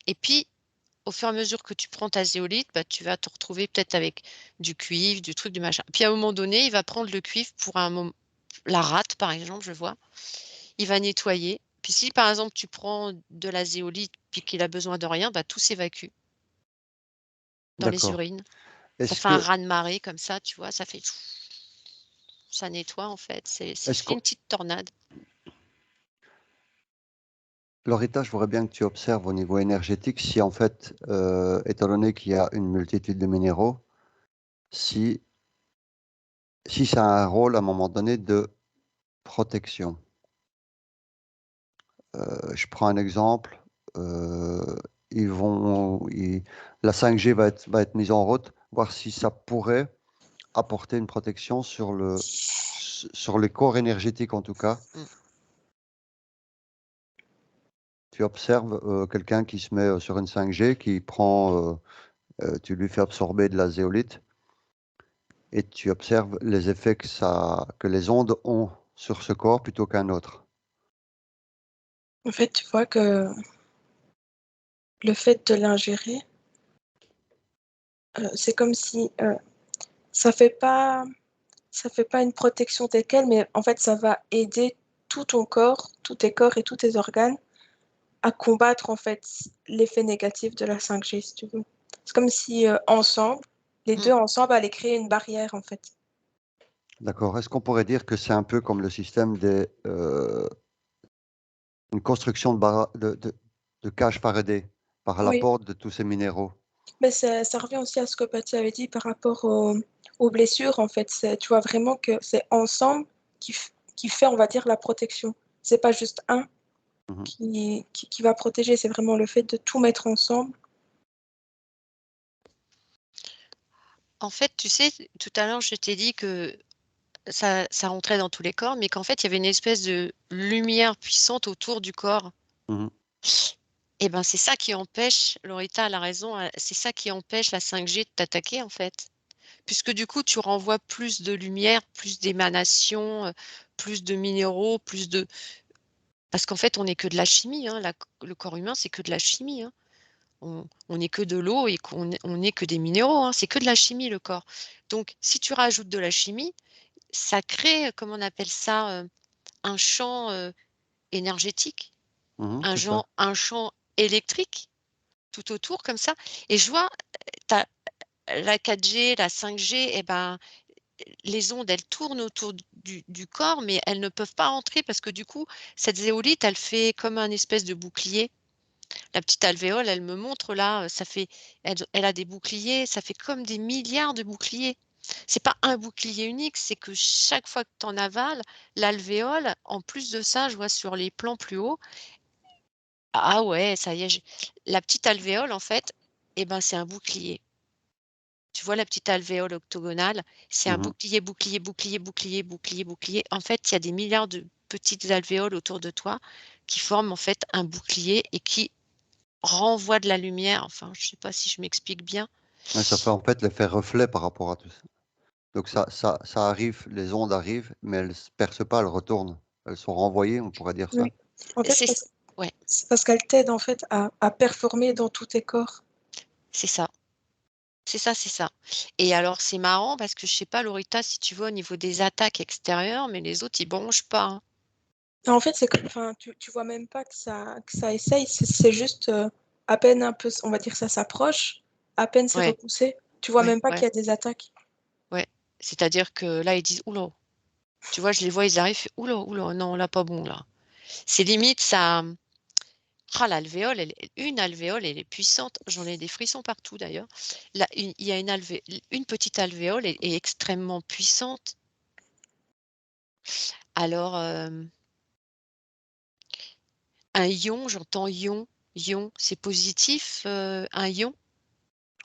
Et puis, au fur et à mesure que tu prends ta zéolite, bah, tu vas te retrouver peut-être avec du cuivre, du truc, du machin. Puis à un moment donné, il va prendre le cuivre pour un moment, la rate par exemple, je vois. Il va nettoyer. Puis si par exemple tu prends de la zéolite puis qu'il a besoin de rien, bah, tout s'évacue dans les D'accord. urines. Ça Est-ce fait un que, raz-de-marée comme ça, tu vois? Ça fait ça nettoie en fait, c'est est-ce fait que, une petite tornade. Loretta, je voudrais bien que tu observes au niveau énergétique si en fait, étant donné qu'il y a une multitude de minéraux, si, si ça a un rôle à un moment donné de protection. Je prends un exemple. euh, la 5G va être mise en route, voir si ça pourrait apporter une protection sur les corps énergétiques en tout cas. Mmh. tu observes quelqu'un qui se met sur une 5G, qui prend, tu lui fais absorber de la zéolite et tu observes les effets que les ondes ont sur ce corps plutôt qu'un autre. En fait, tu vois que le fait de l'ingérer, c'est comme si ça fait pas une protection telle quelle, mais en fait, ça va aider tout ton corps, tous tes corps et tous tes organes à combattre en fait l'effet négatif de la 5G, si tu veux. C'est comme si ensemble, les deux ensemble allaient créer une barrière en fait. D'accord. Est-ce qu'on pourrait dire que c'est un peu comme le système une construction de cage Faraday par Oui, l'apport de tous ces minéraux? mais ça revient aussi à ce que Patty avait dit par rapport aux blessures en fait. Tu vois vraiment que c'est ensemble qui fait, on va dire, la protection. C'est pas juste un Mhm. qui va protéger, c'est vraiment le fait de tout mettre ensemble. En fait, tu sais, tout à l'heure, je t'ai dit que ça rentrait dans tous les corps, mais qu'en fait, il y avait une espèce de lumière puissante autour du corps. Mhm. Et ben, c'est ça qui empêche, Lorita a la raison, c'est ça qui empêche la 5G de t'attaquer, en fait. Puisque du coup, tu renvoies plus de lumière, plus d'émanations, plus de minéraux, plus de... Parce qu'en fait, on n'est que de la chimie, hein. Le corps humain, c'est que de la chimie, hein. On n'est que de l'eau et on n'est que des minéraux, hein. C'est que de la chimie, le corps. Donc, si tu rajoutes de la chimie, ça crée, comment on appelle ça, un champ énergétique, Mhm, c'est ça. un champ électrique tout autour comme ça. Et je vois, t'as la 4G, la 5G, eh ben, les ondes, elles tournent autour du corps, mais elles ne peuvent pas entrer parce que du coup, cette zéolite, elle fait comme un espèce de bouclier. La petite alvéole, elle me montre là, elle a des boucliers, ça fait comme des milliards de boucliers. C'est pas un bouclier unique, c'est que chaque fois que tu en avales, l'alvéole, en plus de ça, je vois sur les plans plus hauts, ah ouais, ça y est, la petite alvéole, en fait, eh ben, c'est un bouclier. Tu vois la petite alvéole octogonale, c'est un Mhm. bouclier, bouclier, bouclier, bouclier, bouclier, bouclier. En fait, il y a des milliards de petites alvéoles autour de toi qui forment en fait un bouclier et qui renvoient de la lumière. Enfin, je ne sais pas si je m'explique bien. Ouais, ça fait en fait l'effet reflet par rapport à tout ça. Donc ça arrive, les ondes arrivent, mais elles ne se percent pas, elles retournent. Elles sont renvoyées, on pourrait dire ça. Oui. En fait, C'est ouais, c'est parce qu'elle t'aide en fait à performer dans tous tes corps. c'est ça. C'est ça, c'est ça. Et alors, c'est marrant parce que je sais pas, Lorita, si tu vois au niveau des attaques extérieures, mais les autres, ils bronchent pas, hein. En fait, c'est que, enfin, tu vois même pas que ça essaye, c'est juste à peine un peu, on va dire ça s'approche, à peine c'est Ouais, repoussé, tu vois ouais, même pas qu'il ouais, y a des attaques. ouais. C'est-à-dire que là, ils disent, oula, tu vois, je les vois, ils arrivent, oula, oula, non, là, pas bon, là. C'est limite, ça. Ah, l'alvéole, une alvéole, elle est puissante. J'en ai des frissons partout d'ailleurs. Là, il y a une petite alvéole est extrêmement puissante. Alors, un ion, j'entends ion, ion, c'est positif, un ion?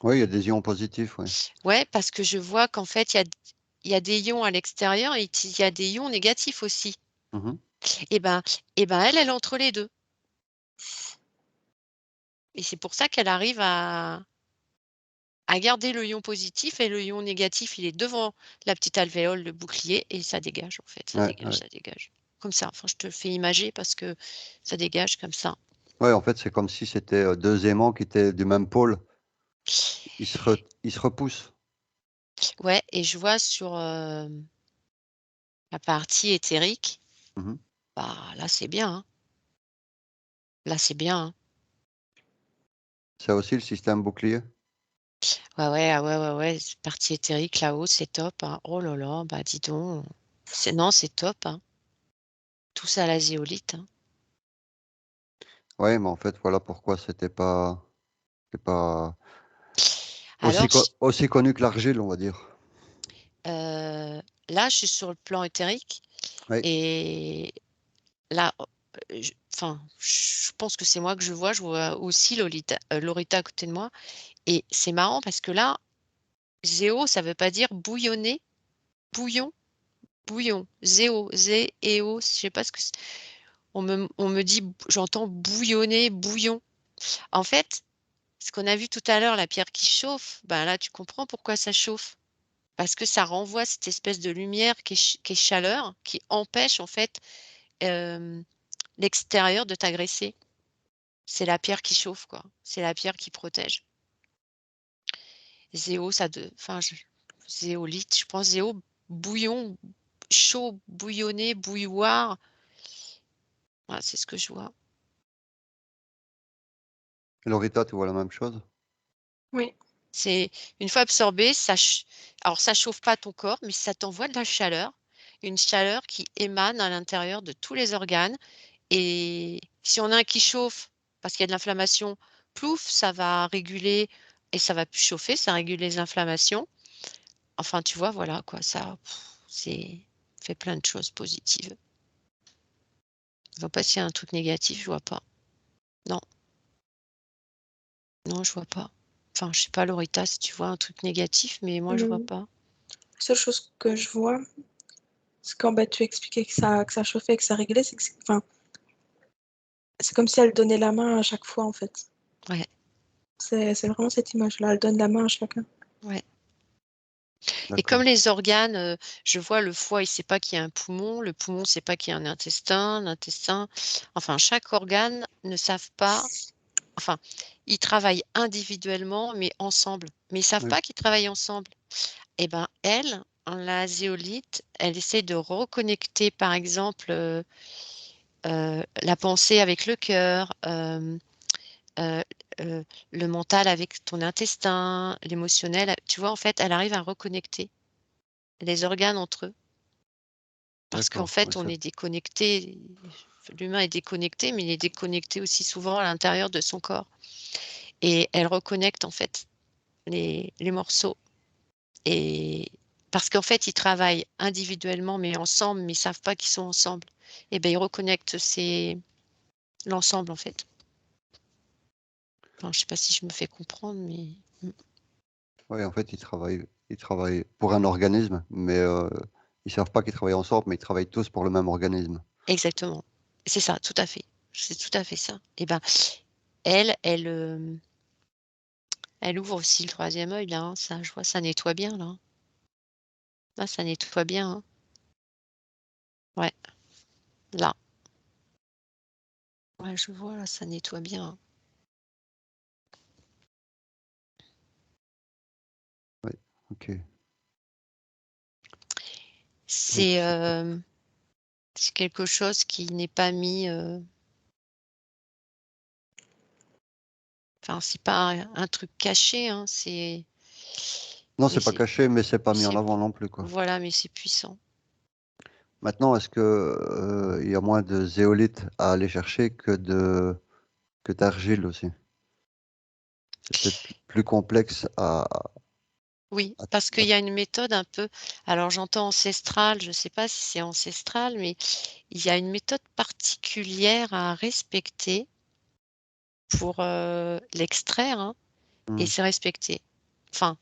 Oui, il y a des ions positifs, oui. Ouais, parce que je vois qu'en fait, il y a des ions à l'extérieur et il y a des ions négatifs aussi. Mhm. Et ben, elle est entre les deux. Et c'est pour ça qu'elle arrive à garder le ion positif et le ion négatif, il est devant la petite alvéole, le bouclier, et ça dégage en fait, ça Ouais, dégage, ouais. ça dégage. Comme ça, enfin, je te le fais imager parce que ça dégage comme ça. Ouais, en fait, c'est comme si c'était deux aimants qui étaient du même pôle. Ils se repoussent. Ouais, et je vois sur la partie éthérique, Mhm. bah là c'est bien, hein. Là c'est bien, hein. C'est aussi le système bouclier. Ouais, ouais, ah ouais, ouais, ouais, partie éthérique là-haut, c'est top, hein. Oh là là, bah dis donc. Non, c'est top, hein. Tout ça à la zéolite, hein. Oui, mais en fait, voilà pourquoi c'est pas Alors, aussi connu que l'argile, on va dire. là, je suis sur le plan éthérique Oui. et là, enfin, je pense que c'est moi que je vois aussi Lorita à côté de moi. Et c'est marrant parce que là, zéo, ça veut pas dire bouillonner, bouillon, bouillon, zéo, zéo, je sais pas ce que c'est. On me dit, j'entends bouillonner, bouillon. En fait, ce qu'on a vu tout à l'heure, la pierre qui chauffe, ben là, tu comprends pourquoi ça chauffe. Parce que ça renvoie cette espèce de lumière qui est chaleur, qui empêche en fait l'extérieur de t'agresser. C'est la pierre qui chauffe, quoi. C'est la pierre qui protège. Zéo, zéolite, je pense zéo, bouillon, chaud, bouillonné, bouilloire. Voilà, c'est ce que je vois. Et Lorita, tu vois la même chose? Oui. C'est une fois absorbé, alors ça chauffe pas ton corps, mais ça t'envoie de la chaleur, une chaleur qui émane à l'intérieur de tous les organes. Et si on a un qui chauffe parce qu'il y a de l'inflammation, plouf, ça va réguler et ça va plus chauffer, ça régule les inflammations. Enfin, tu vois, voilà quoi, ça fait plein de choses positives. Je vois pas s'il y a un truc négatif, je vois pas. Non. Non, je vois pas. Enfin, je sais pas, Lorita, si tu vois un truc négatif, mais moi, je vois Non. pas. La seule chose que je vois, c'est quand tu expliquais que ça chauffait, que ça réglait, c'est comme si elle donnait la main à chaque fois, en fait. Ouais. C'est vraiment cette image-là, elle donne la main à chacun. Ouais. Et D'accord. comme les organes, je vois le foie, il sait pas qu'il y a un poumon, le poumon sait pas qu'il y a un intestin, l'intestin. Enfin, chaque organe ne savent pas. Enfin, ils travaillent individuellement, mais ensemble. Mais ils savent Oui. pas qu'ils travaillent ensemble. Eh ben, elle, en la zéolite, elle essaie de reconnecter, par exemple, la pensée avec le cœur, euh, le mental avec ton intestin, l'émotionnel. Tu vois, en fait, elle arrive à reconnecter les organes entre eux. Parce qu'en D'accord. fait, Ouais, on ça- est déconnecté. L'humain est déconnecté, mais il est déconnecté aussi souvent à l'intérieur de son corps. Et elle reconnecte en fait les morceaux. Et parce qu'en fait, ils travaillent individuellement, mais ensemble, mais ils savent pas qu'ils sont ensemble. Et ben, ils reconnectent l'ensemble en fait. Enfin, je sais pas si je me fais comprendre, mais Ouais, en fait, ils travaillent pour un organisme, mais ils savent pas qu'ils travaillent ensemble, mais ils travaillent tous pour le même organisme. exactement. C'est ça, tout à fait. C'est tout à fait ça. Et ben, elle ouvre aussi le troisième œil là. Hein. Ça, je vois, ça nettoie bien là. Là, ça nettoie bien. Hein. Ouais, là. Ouais, je vois là, ça nettoie bien. Hein. Oui, ok. Donc, C'est c'est quelque chose qui n'est pas mis. Enfin, c'est pas un truc caché. Hein, non, mais c'est pas caché, mais c'est pas mis en c'est avant non plus, quoi. voilà, mais c'est puissant. Maintenant, est-ce que il y a moins de zéolite à aller chercher que d'argile aussi? C'est peut-être plus complexe Oui, à- parce qu'il à- y a une méthode un peu. Alors, j'entends ancestrale. Je ne sais pas si c'est ancestral, mais il y a une méthode particulière à respecter pour l'extraire, hein, et Hmm. c'est respecté. Enfin,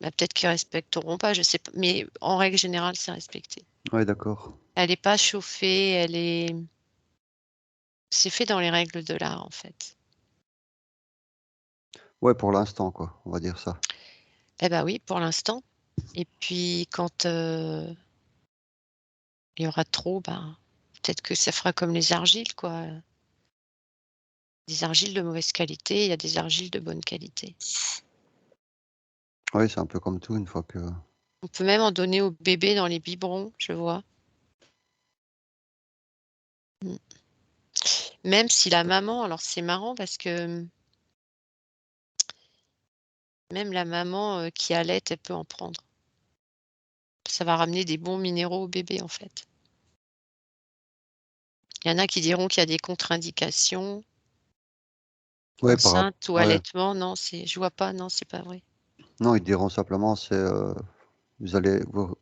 bah, peut-être qu'ils respecteront pas, je sais pas, mais en règle générale, c'est respecté. Ouais, d'accord. Elle n'est pas chauffée, c'est fait dans les règles de l'art, en fait. Ouais, pour l'instant, quoi. On va dire ça. Eh ben oui, pour l'instant. Et puis, quand il y aura trop, ben, peut-être que ça fera comme les argiles, quoi. Des argiles de mauvaise qualité, il y a des argiles de bonne qualité. Oui, c'est un peu comme tout, une fois que. On peut même en donner aux bébés dans les biberons, je vois. Mm. Même si la maman, alors c'est marrant parce que même la maman qui allait, elle peut en prendre. Ça va ramener des bons minéraux au bébé, en fait. Il y en a qui diront qu'il y a des contre-indications, Ouais, enceinte ou ouais. allaitement. Non, je vois pas, non, c'est pas vrai. Non, ils diront simplement, vous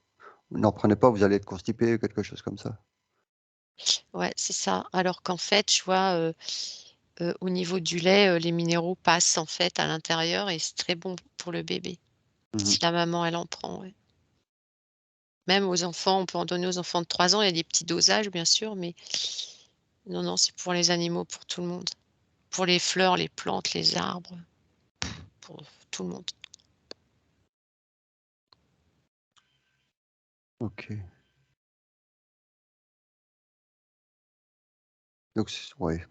n'en prenez pas, vous allez être constipé, quelque chose comme ça. Ouais, c'est ça. Alors qu'en fait, je vois au niveau du lait, les minéraux passent en fait à l'intérieur et c'est très bon pour le bébé. Mhm. Si la maman, elle en prend, ouais. Même aux enfants, on peut en donner aux enfants de 3 ans. Il y a des petits dosages, bien sûr, mais Non, non, c'est pour les animaux, pour tout le monde. Pour les fleurs, les plantes, les arbres, pour tout le monde. Ok. Donc, ouais,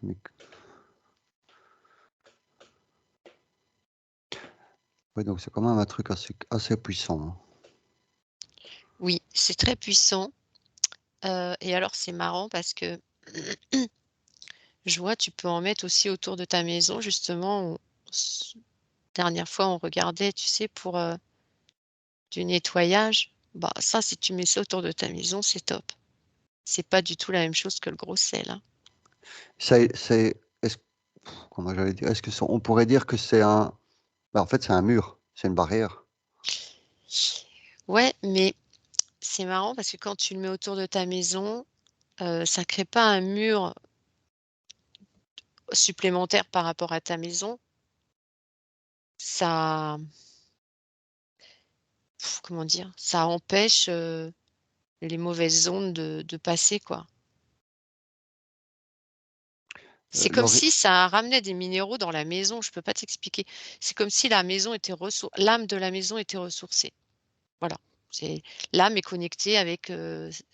ouais, donc c'est quand même un truc assez puissant. Hein. Oui, c'est très puissant. Et alors, c'est marrant parce que je vois, tu peux en mettre aussi autour de ta maison. Justement, dernière fois, on regardait, tu sais, pour du nettoyage. Bah, ça, si tu mets ça autour de ta maison, c'est top. C'est pas du tout la même chose que le gros sel. Hein. Comment j'allais dire? Est-ce que on pourrait dire que c'est un, en fait, c'est un mur, c'est une barrière. Ouais, mais c'est marrant parce que quand tu le mets autour de ta maison, ça crée pas un mur supplémentaire par rapport à ta maison. Ça, comment dire? Ça empêche, les mauvaises ondes de passer, quoi. C'est comme Laurie, si ça ramenait des minéraux dans la maison, je peux pas t'expliquer. C'est comme si la maison était l'âme de la maison était ressourcée. Voilà, l'âme est connectée avec,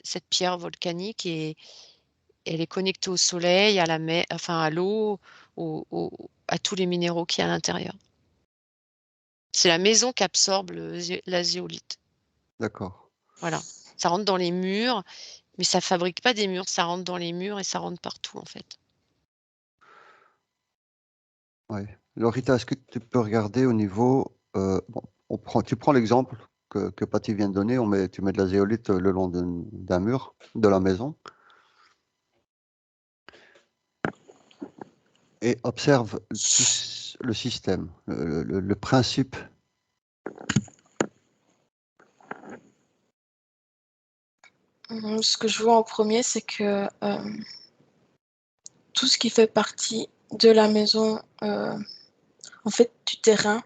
cette pierre volcanique et elle est connectée au soleil, à la mer, enfin à l'eau, à tous les minéraux qu'il y a à l'intérieur. C'est la maison qui absorbe la zéolite. d'accord. Voilà. Ça rentre dans les murs, mais ça fabrique pas des murs, ça rentre dans les murs et ça rentre partout en fait. Ouais. Laurita, est-ce que tu peux regarder au niveau, tu prends l'exemple que Patty vient de donner, tu mets de la zéolite le long d'un mur de la maison et observe tout le système, le principe. Ce que je vois en premier, c'est que tout ce qui fait partie de la maison, en fait, du terrain,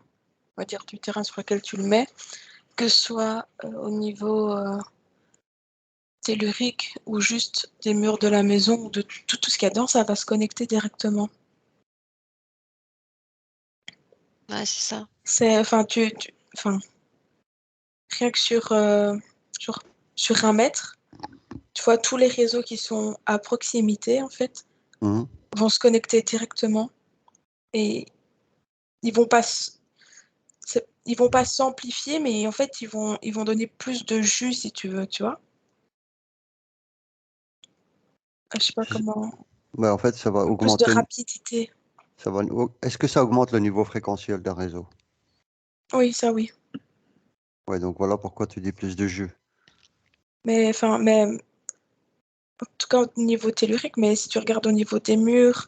on va dire du terrain sur lequel tu le mets, que ce soit au niveau tellurique ou juste des murs de la maison ou de tout ce qu'il y a dedans, ça va se connecter directement. Ouais, c'est ça. C'est, enfin, enfin, rien que sur 1 mètre, tu vois, tous les réseaux qui sont à proximité, en fait, Mhm. vont se connecter directement et ils vont pas, ils vont pas s'amplifier, mais en fait, ils vont donner plus de jus, si tu veux, tu vois. Je sais pas comment, Ouais, en fait, ça va plus de augmenter. rapidité. Est-ce que ça augmente le niveau fréquentiel d'un réseau? Oui, ça oui. Ouais, donc voilà pourquoi tu dis plus de jus. Mais en tout cas au niveau tellurique, mais si tu regardes au niveau des murs,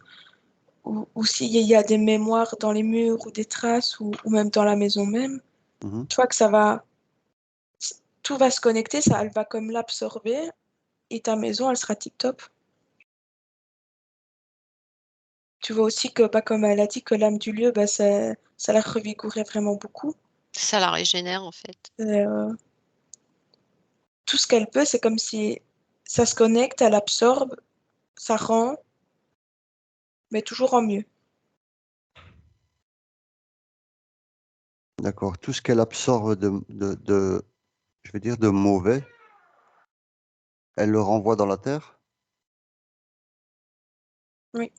ou s'il y a des mémoires dans les murs ou des traces, ou même dans la maison même, Mhm. tu vois que tout va se connecter, ça, elle va comme l'absorber, et ta maison, elle sera tip-top. Tu vois aussi que, bah, comme elle a dit, que l'âme du lieu, bah, ça la revigorait vraiment beaucoup. Ça la régénère en fait. Et, tout ce qu'elle peut, c'est comme si ça se connecte, elle absorbe, ça rend, mais toujours en mieux. D'accord. Tout ce qu'elle absorbe je vais dire, de mauvais, elle le renvoie dans la terre. Oui,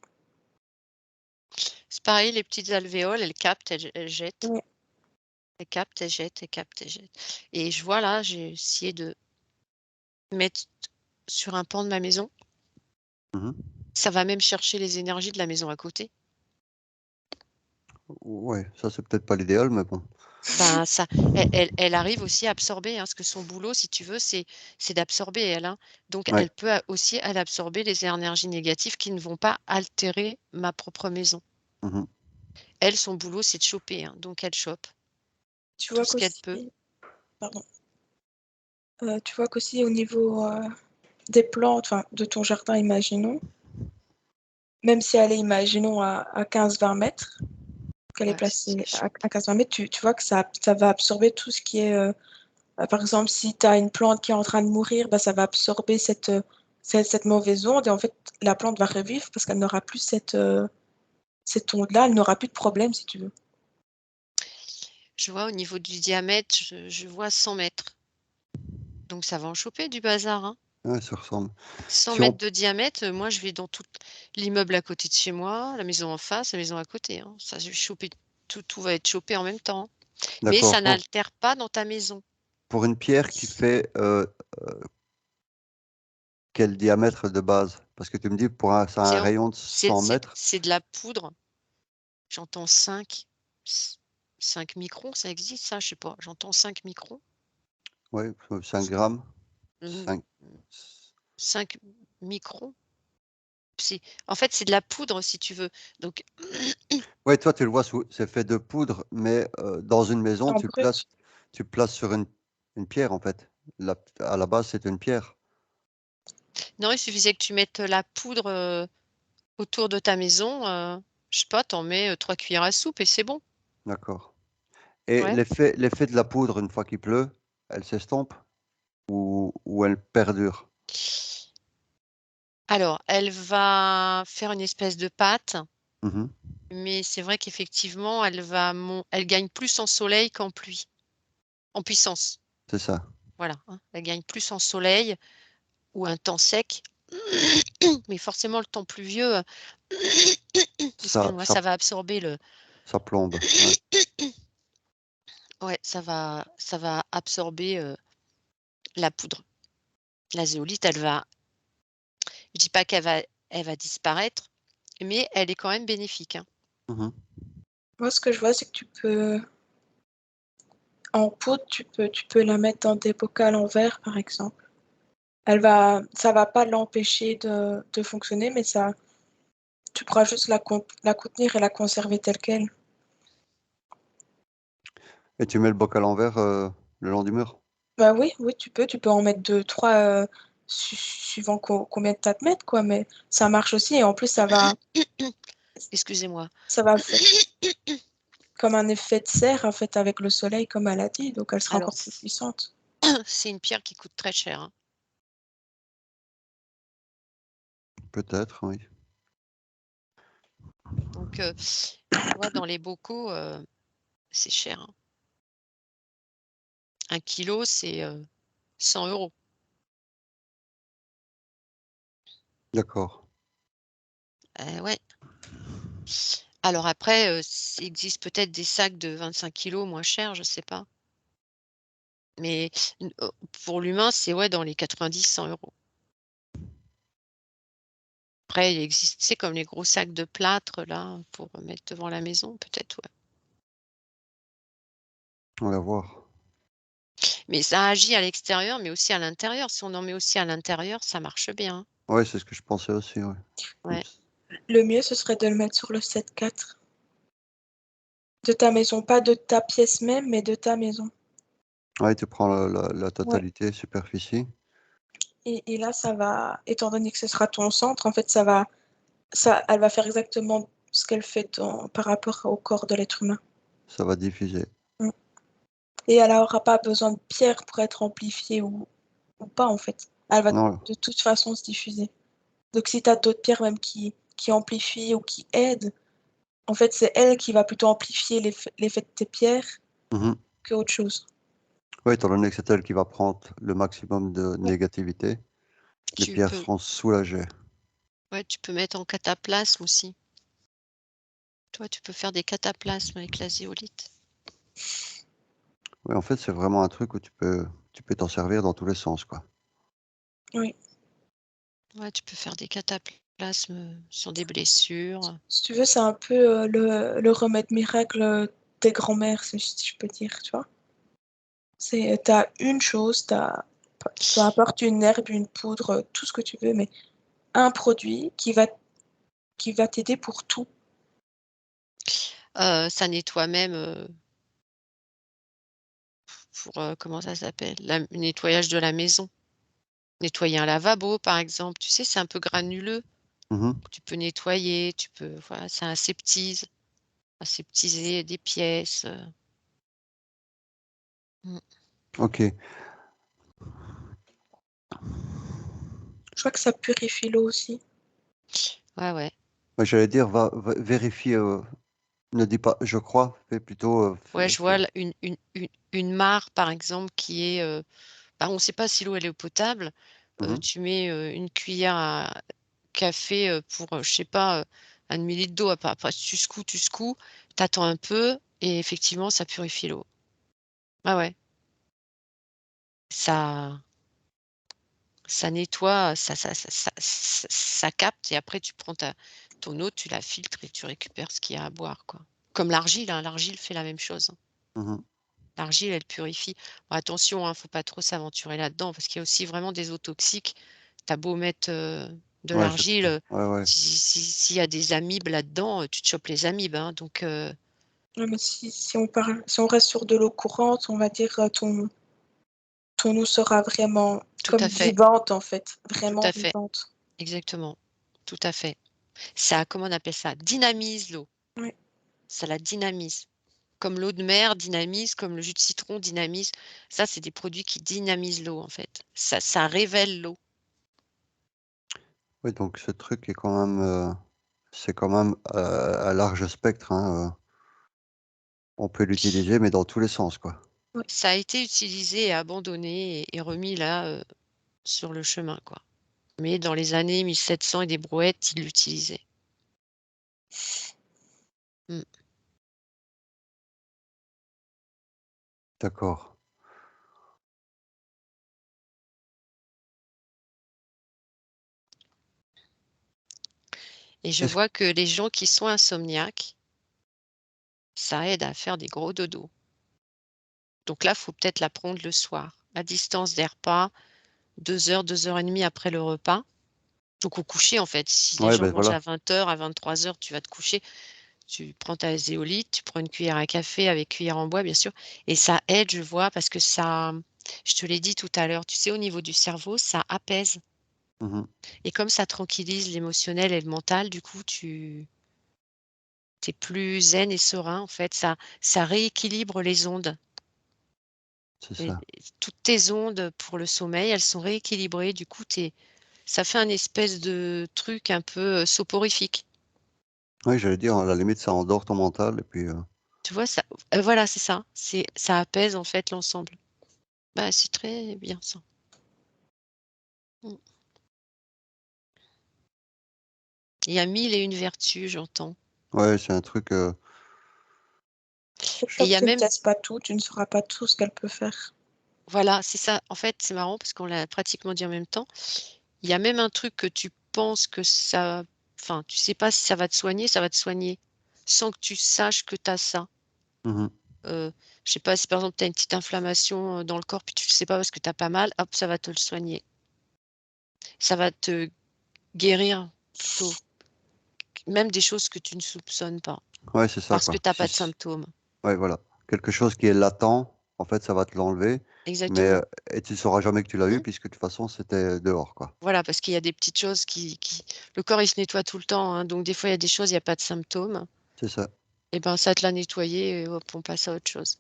C'est pareil, les petites alvéoles, elles captent, elles jettent. oui. Elles captent, elles jettent, elles captent, elles jettent. Et je vois là, j'ai essayé de mettre sur un pan de ma maison. Mhm. Ça va même chercher les énergies de la maison à côté. Ouais, ça c'est peut-être pas l'idéal, mais bon. Ben ça, elle arrive aussi à absorber, hein, parce que son boulot, si tu veux, c'est d'absorber elle, hein. Donc Ouais. elle peut aussi, elle, absorber les énergies négatives qui ne vont pas altérer ma propre maison. Mhm. Elle, son boulot, c'est de choper, hein, donc elle chope Tu tout vois ce qu'elle qu'aussi, peut. pardon, tu vois qu'aussi au niveau des plantes, enfin, de ton jardin, imaginons, même si elle est, imaginons, à 15-20 mètres, qu'elle est Ouais, c'est ce que placée je à 15-20 mètres, tu vois que ça va absorber tout ce qui est, par exemple, si tu as une plante qui est en train de mourir, bah, ça va absorber cette mauvaise onde et en fait, la plante va revivre parce qu'elle n'aura plus cette onde-là, elle n'aura plus de problème si tu veux. Je vois au niveau du diamètre, je vois 100 mètres. Donc ça va en choper du bazar, hein. Ouais, ça ressemble. 100 Si on mètres de diamètre, moi je vais dans tout l'immeuble à côté de chez moi, la maison en face, la maison à côté, hein. Ça, je vais choper tout va être chopé en même temps. Mais d'accord. ça n'altère pas dans ta maison. Pour une pierre qui fait quel diamètre de base? Parce que tu me dis ça a un C'est rayon de 100 mètres. c'est de la poudre. J'entends 5 microns, ça existe ça? Je sais pas, j'entends 5 microns. Oui, 5 grammes. Mmh, 5. 5 microns. En fait, c'est de la poudre si tu veux. Donc Oui, toi, tu le vois, c'est fait de poudre, mais dans une maison, En brut. tu places sur une pierre, en fait. À la base, c'est une pierre. non, il suffisait que tu mettes la poudre, autour de ta maison, je sais pas, tu en mets, 3 cuillères à soupe et c'est bon. D'accord. Et Ouais. l'effet de la poudre, une fois qu'il pleut, elle s'estompe ou elle perdure? Alors, elle va faire une espèce de pâte, Mhm. mais c'est vrai qu'effectivement, elle gagne plus en soleil qu'en pluie, en puissance. C'est ça. Voilà, hein. Elle gagne plus en soleil ou un temps sec, mais forcément le temps pluvieux, Ça, excuse-moi, ça, ça va absorber le ça plombe. Ouais. ouais, ça va absorber, la poudre. La zéolite, je dis pas elle va disparaître, mais elle est quand même bénéfique, hein. Mhm. Moi, ce que je vois, c'est que tu peux en poudre, tu peux la mettre dans des bocals en verre, par exemple. Ça va pas l'empêcher de fonctionner, mais tu pourras juste la contenir et la conserver telle quelle. Et tu mets le bocal en verre le long du mur? Bah oui, oui, tu peux en mettre 2, 3, suivant combien tu as de mètres, quoi, mais ça marche aussi et en plus Excusez-moi. ça va faire comme un effet de serre, en fait, avec le soleil, comme elle a dit, donc elle sera Alors encore plus puissante. c'est une pierre qui coûte très cher, hein. Peut-être, oui. Donc tu vois dans les bocaux, c'est cher, hein. 1 kilo, c'est, 100 €. D'accord. Ouais. Alors après, il existe peut-être des sacs de 25 kilos moins chers, je sais pas. Mais pour l'humain, c'est ouais, dans les 90-100 €. Après, il existe, tu sais, comme les gros sacs de plâtre là, pour mettre devant la maison, peut-être, ouais. On va voir. Mais ça agit à l'extérieur, mais aussi à l'intérieur. Si on en met aussi à l'intérieur, ça marche bien, hein. Oui, c'est ce que je pensais aussi, ouais. Ouais. Le mieux, ce serait de le mettre sur le 7-4 de ta maison, pas de ta pièce même, mais de ta maison. Ouais, tu prends la Ouais. totalité, superficie. Et là, ça va, étant donné que ce sera ton centre, en fait, elle va faire exactement ce qu'elle fait par rapport au corps de l'être humain. Ça va diffuser. Mm. Et elle n'aura pas besoin de pierre pour être amplifiée ou pas, en fait. Elle va Non, de toute façon se diffuser. Donc, si tu as d'autres pierres même qui amplifient ou qui aident, en fait, c'est elle qui va plutôt amplifier l'effet de tes pierres mhm. qu'autre chose. Oui, étant donné que c'est elle qui va prendre le maximum de Ouais. négativité, les Tu pierres peux seront soulagées. ouais, tu peux mettre en cataplasme aussi. Toi, tu peux faire des cataplasmes avec la zéolite. Oui, en fait, c'est vraiment un truc où tu peux t'en servir dans tous les sens, quoi. Oui. Ouais, tu peux faire des cataplasmes, sur des blessures. Si tu veux, c'est un peu le remède miracle des grands-mères, si je peux dire, tu vois. T'as une chose, peu importe une herbe, une poudre, tout ce que tu veux, mais un produit qui va t'aider pour tout. Ça nettoie même, pour, comment ça s'appelle? Le nettoyage de la maison. Nettoyer un lavabo, par exemple, tu sais, c'est un peu granuleux. Mhm. Tu peux nettoyer, tu peux voilà, ça aseptiser des pièces, Mmh. Ok. Je crois que ça purifie l'eau aussi. Ouais, ouais. Ouais, j'allais dire, vérifier, ne dis pas je crois, fais plutôt. Ouais, je vois une mare, par exemple, qui est. Bah, on ne sait pas si l'eau elle est potable. Mhm. Tu mets une cuillère à café pour, je sais pas, un demi-litre d'eau. Après, tu secoues, t'attends un peu et effectivement, ça purifie l'eau. Ah ouais, ça, ça nettoie, ça capte et après, tu prends ton eau, tu la filtres et tu récupères ce qu'il y a à boire, quoi. Comme l'argile, hein, l'argile fait la même chose, hein. Mhm. L'argile, elle purifie. Bon, attention, hein, faut pas trop s'aventurer là-dedans parce qu'il y a aussi vraiment des eaux toxiques. Tu beau mettre, de Ouais, c'est l'argile, ça. Ouais, ouais. s'il y a des amibes là-dedans, tu te chopes les amibes, hein, donc Ouais, mais si on reste sur de l'eau courante, on va dire ton eau sera vraiment tout comme à fait, vivante en fait, tout vraiment à fait, vivante. exactement, tout à fait. Ça, comment on appelle ça? Dynamise l'eau, Oui. ça la dynamise. Comme l'eau de mer dynamise, comme le jus de citron dynamise. Ça, c'est des produits qui dynamisent l'eau, en fait. Ça révèle l'eau. Oui, donc ce truc est quand même, c'est quand même à large spectre, hein. On peut l'utiliser, mais dans tous les sens, quoi. Ça a été utilisé et abandonné et remis là, sur le chemin, quoi. Mais dans les années 1700 et des brouettes, ils l'utilisaient. Mmh. D'accord. Et je Est-ce vois que les gens qui sont insomniaques, ça aide à faire des gros dodos. Donc là, faut peut-être la prendre le soir, à distance des repas, 2 heures, 2 heures et demie après le repas. Donc au coucher, en fait. Si les Ouais, gens ben mangent à voilà. 20 heures, à 23 heures, tu vas te coucher, tu prends ta zéolite, tu prends une cuillère à café avec cuillère en bois, bien sûr, et ça aide, je vois, parce que ça, je te l'ai dit tout à l'heure, tu sais, au niveau du cerveau, ça apaise. Mhm. Et comme ça tranquillise l'émotionnel et le mental, du coup, tu es plus zen et serein, en fait. Ça rééquilibre les ondes. C'est Et ça. toutes tes ondes pour le sommeil, elles sont rééquilibrées. Du coup, ça fait un espèce de truc un peu soporifique. Oui, j'allais dire, à la limite, ça endort ton mental, et puis, Tu vois, voilà, c'est ça. Ça apaise en fait l'ensemble. Bah, c'est très bien ça. Mm. Il y a 1000 et une vertus, j'entends. ouais, c'est un truc. C'est pour Et ça il que y a tu ne même, testes pas tout, tu ne sauras pas tout ce qu'elle peut faire. voilà, c'est ça. En fait, c'est marrant parce qu'on l'a pratiquement dit en même temps. Il y a même un truc que tu penses que ça, enfin, tu sais pas si ça va te soigner, ça va te soigner sans que tu saches que tu as ça. Mhm. Heu, je sais pas si par exemple tu as une petite inflammation, dans le corps, puis tu le sais pas parce que tu as pas mal, hop, ça va te le soigner. Ça va te guérir plutôt, même des choses que tu ne soupçonnes pas, Ouais, c'est ça, parce que quoi. tu as pas de symptômes. Ouais, voilà. Quelque chose qui est latent, en fait, ça va te l'enlever, mais, Exactement. et tu sauras jamais que tu l'as eu, Mmh. puisque de toute façon, c'était dehors, quoi. Voilà, parce qu'il y a des petites choses qui le corps, il se nettoie tout le temps, hein, donc des fois, il y a des choses, il y a pas de symptômes C'est ça. et ben, ça te l'a nettoyé et hop, on passe à autre chose.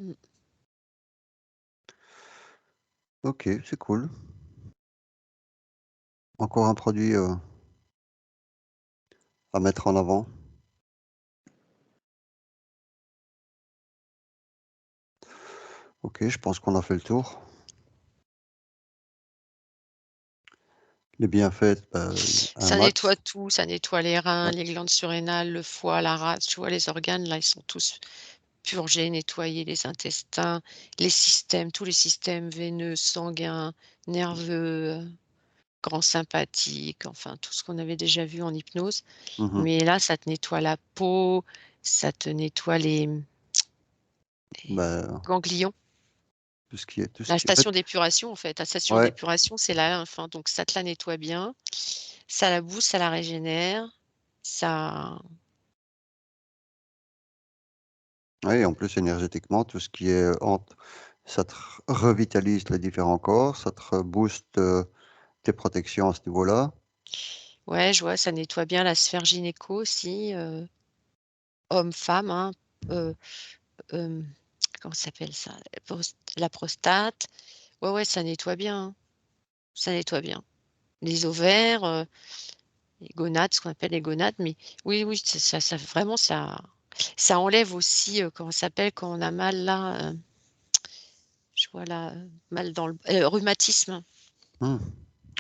Mmh. Ok, c'est cool. Encore un produit à mettre en avant. Ok, je pense qu'on a fait le tour. Les bienfaits, bah, un Ça nettoie max. tout, ça nettoie les reins, Ouais. les glandes surrénales, le foie, la rate, tu vois les organes là, ils sont tous purger, nettoyer les intestins, les systèmes, tous les systèmes veineux, sanguins, nerveux, grand sympathique, enfin tout ce qu'on avait déjà vu en hypnose. Mhm. Mais là, ça te nettoie la peau, ça te nettoie les Bah, ganglions. tout ce La qui, en fait, station d'épuration, en fait, la station ouais, d'épuration, c'est la lymphe, hein, donc ça te la nettoie bien, ça la booste, ça la régénère, ça ouais, et en plus énergétiquement, tout ce qui est ça te revitalise les différents corps, ça te rebooste tes protections à ce niveau-là. ouais, je vois, ça nettoie bien la sphère gynéco aussi, homme-femme, hein, hem, comment ça s'appelle ça? La prostate. Ouais, ouais, ça nettoie bien, hein. ça nettoie bien. Les ovaires, les gonades, ce qu'on appelle les gonades, mais oui, oui, ça vraiment, ça enlève aussi, comment ça s'appelle quand on a mal là, je vois là, mal dans le rhumatisme,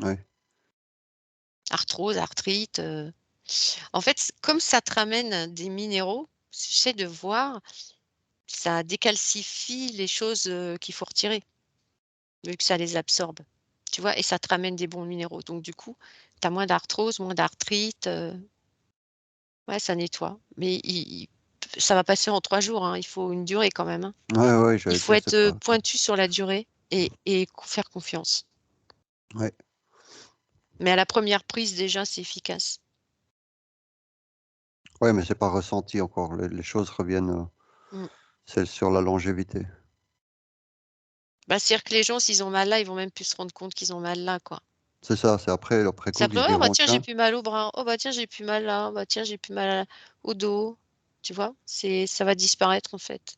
Ouais. arthrose, arthrite. En fait, comme ça te ramène des minéraux, j'essaie de voir, ça décalcifie les choses, qu'il faut retirer, vu que ça les absorbe. Tu vois? Et ça te ramène des bons minéraux. Donc du coup, tu as moins d'arthrose, moins d'arthrite, ouais, ça nettoie. Mais ça va passer en 3 jours, hein, il faut une durée quand même, hein. Ouais, ouais, Il j'allais faut dire, être, c'est pas. pointu sur la durée et faire confiance. Ouais. Mais à la première prise déjà, c'est efficace. Ouais, mais c'est pas ressenti encore. Les choses reviennent, Mmh. c'est sur la longévité. Bah, c'est-à-dire que les gens, s'ils ont mal là, ils vont même plus se rendre compte qu'ils ont mal là, quoi. C'est ça, c'est après C'est coup après: qu'ils se «Oh bah diront: tiens, j'ai «Tiens». plus mal au bras. Oh bah tiens, j'ai plus mal là. Oh bah tiens, j'ai plus mal au dos». Tu vois? Ça va disparaître en fait.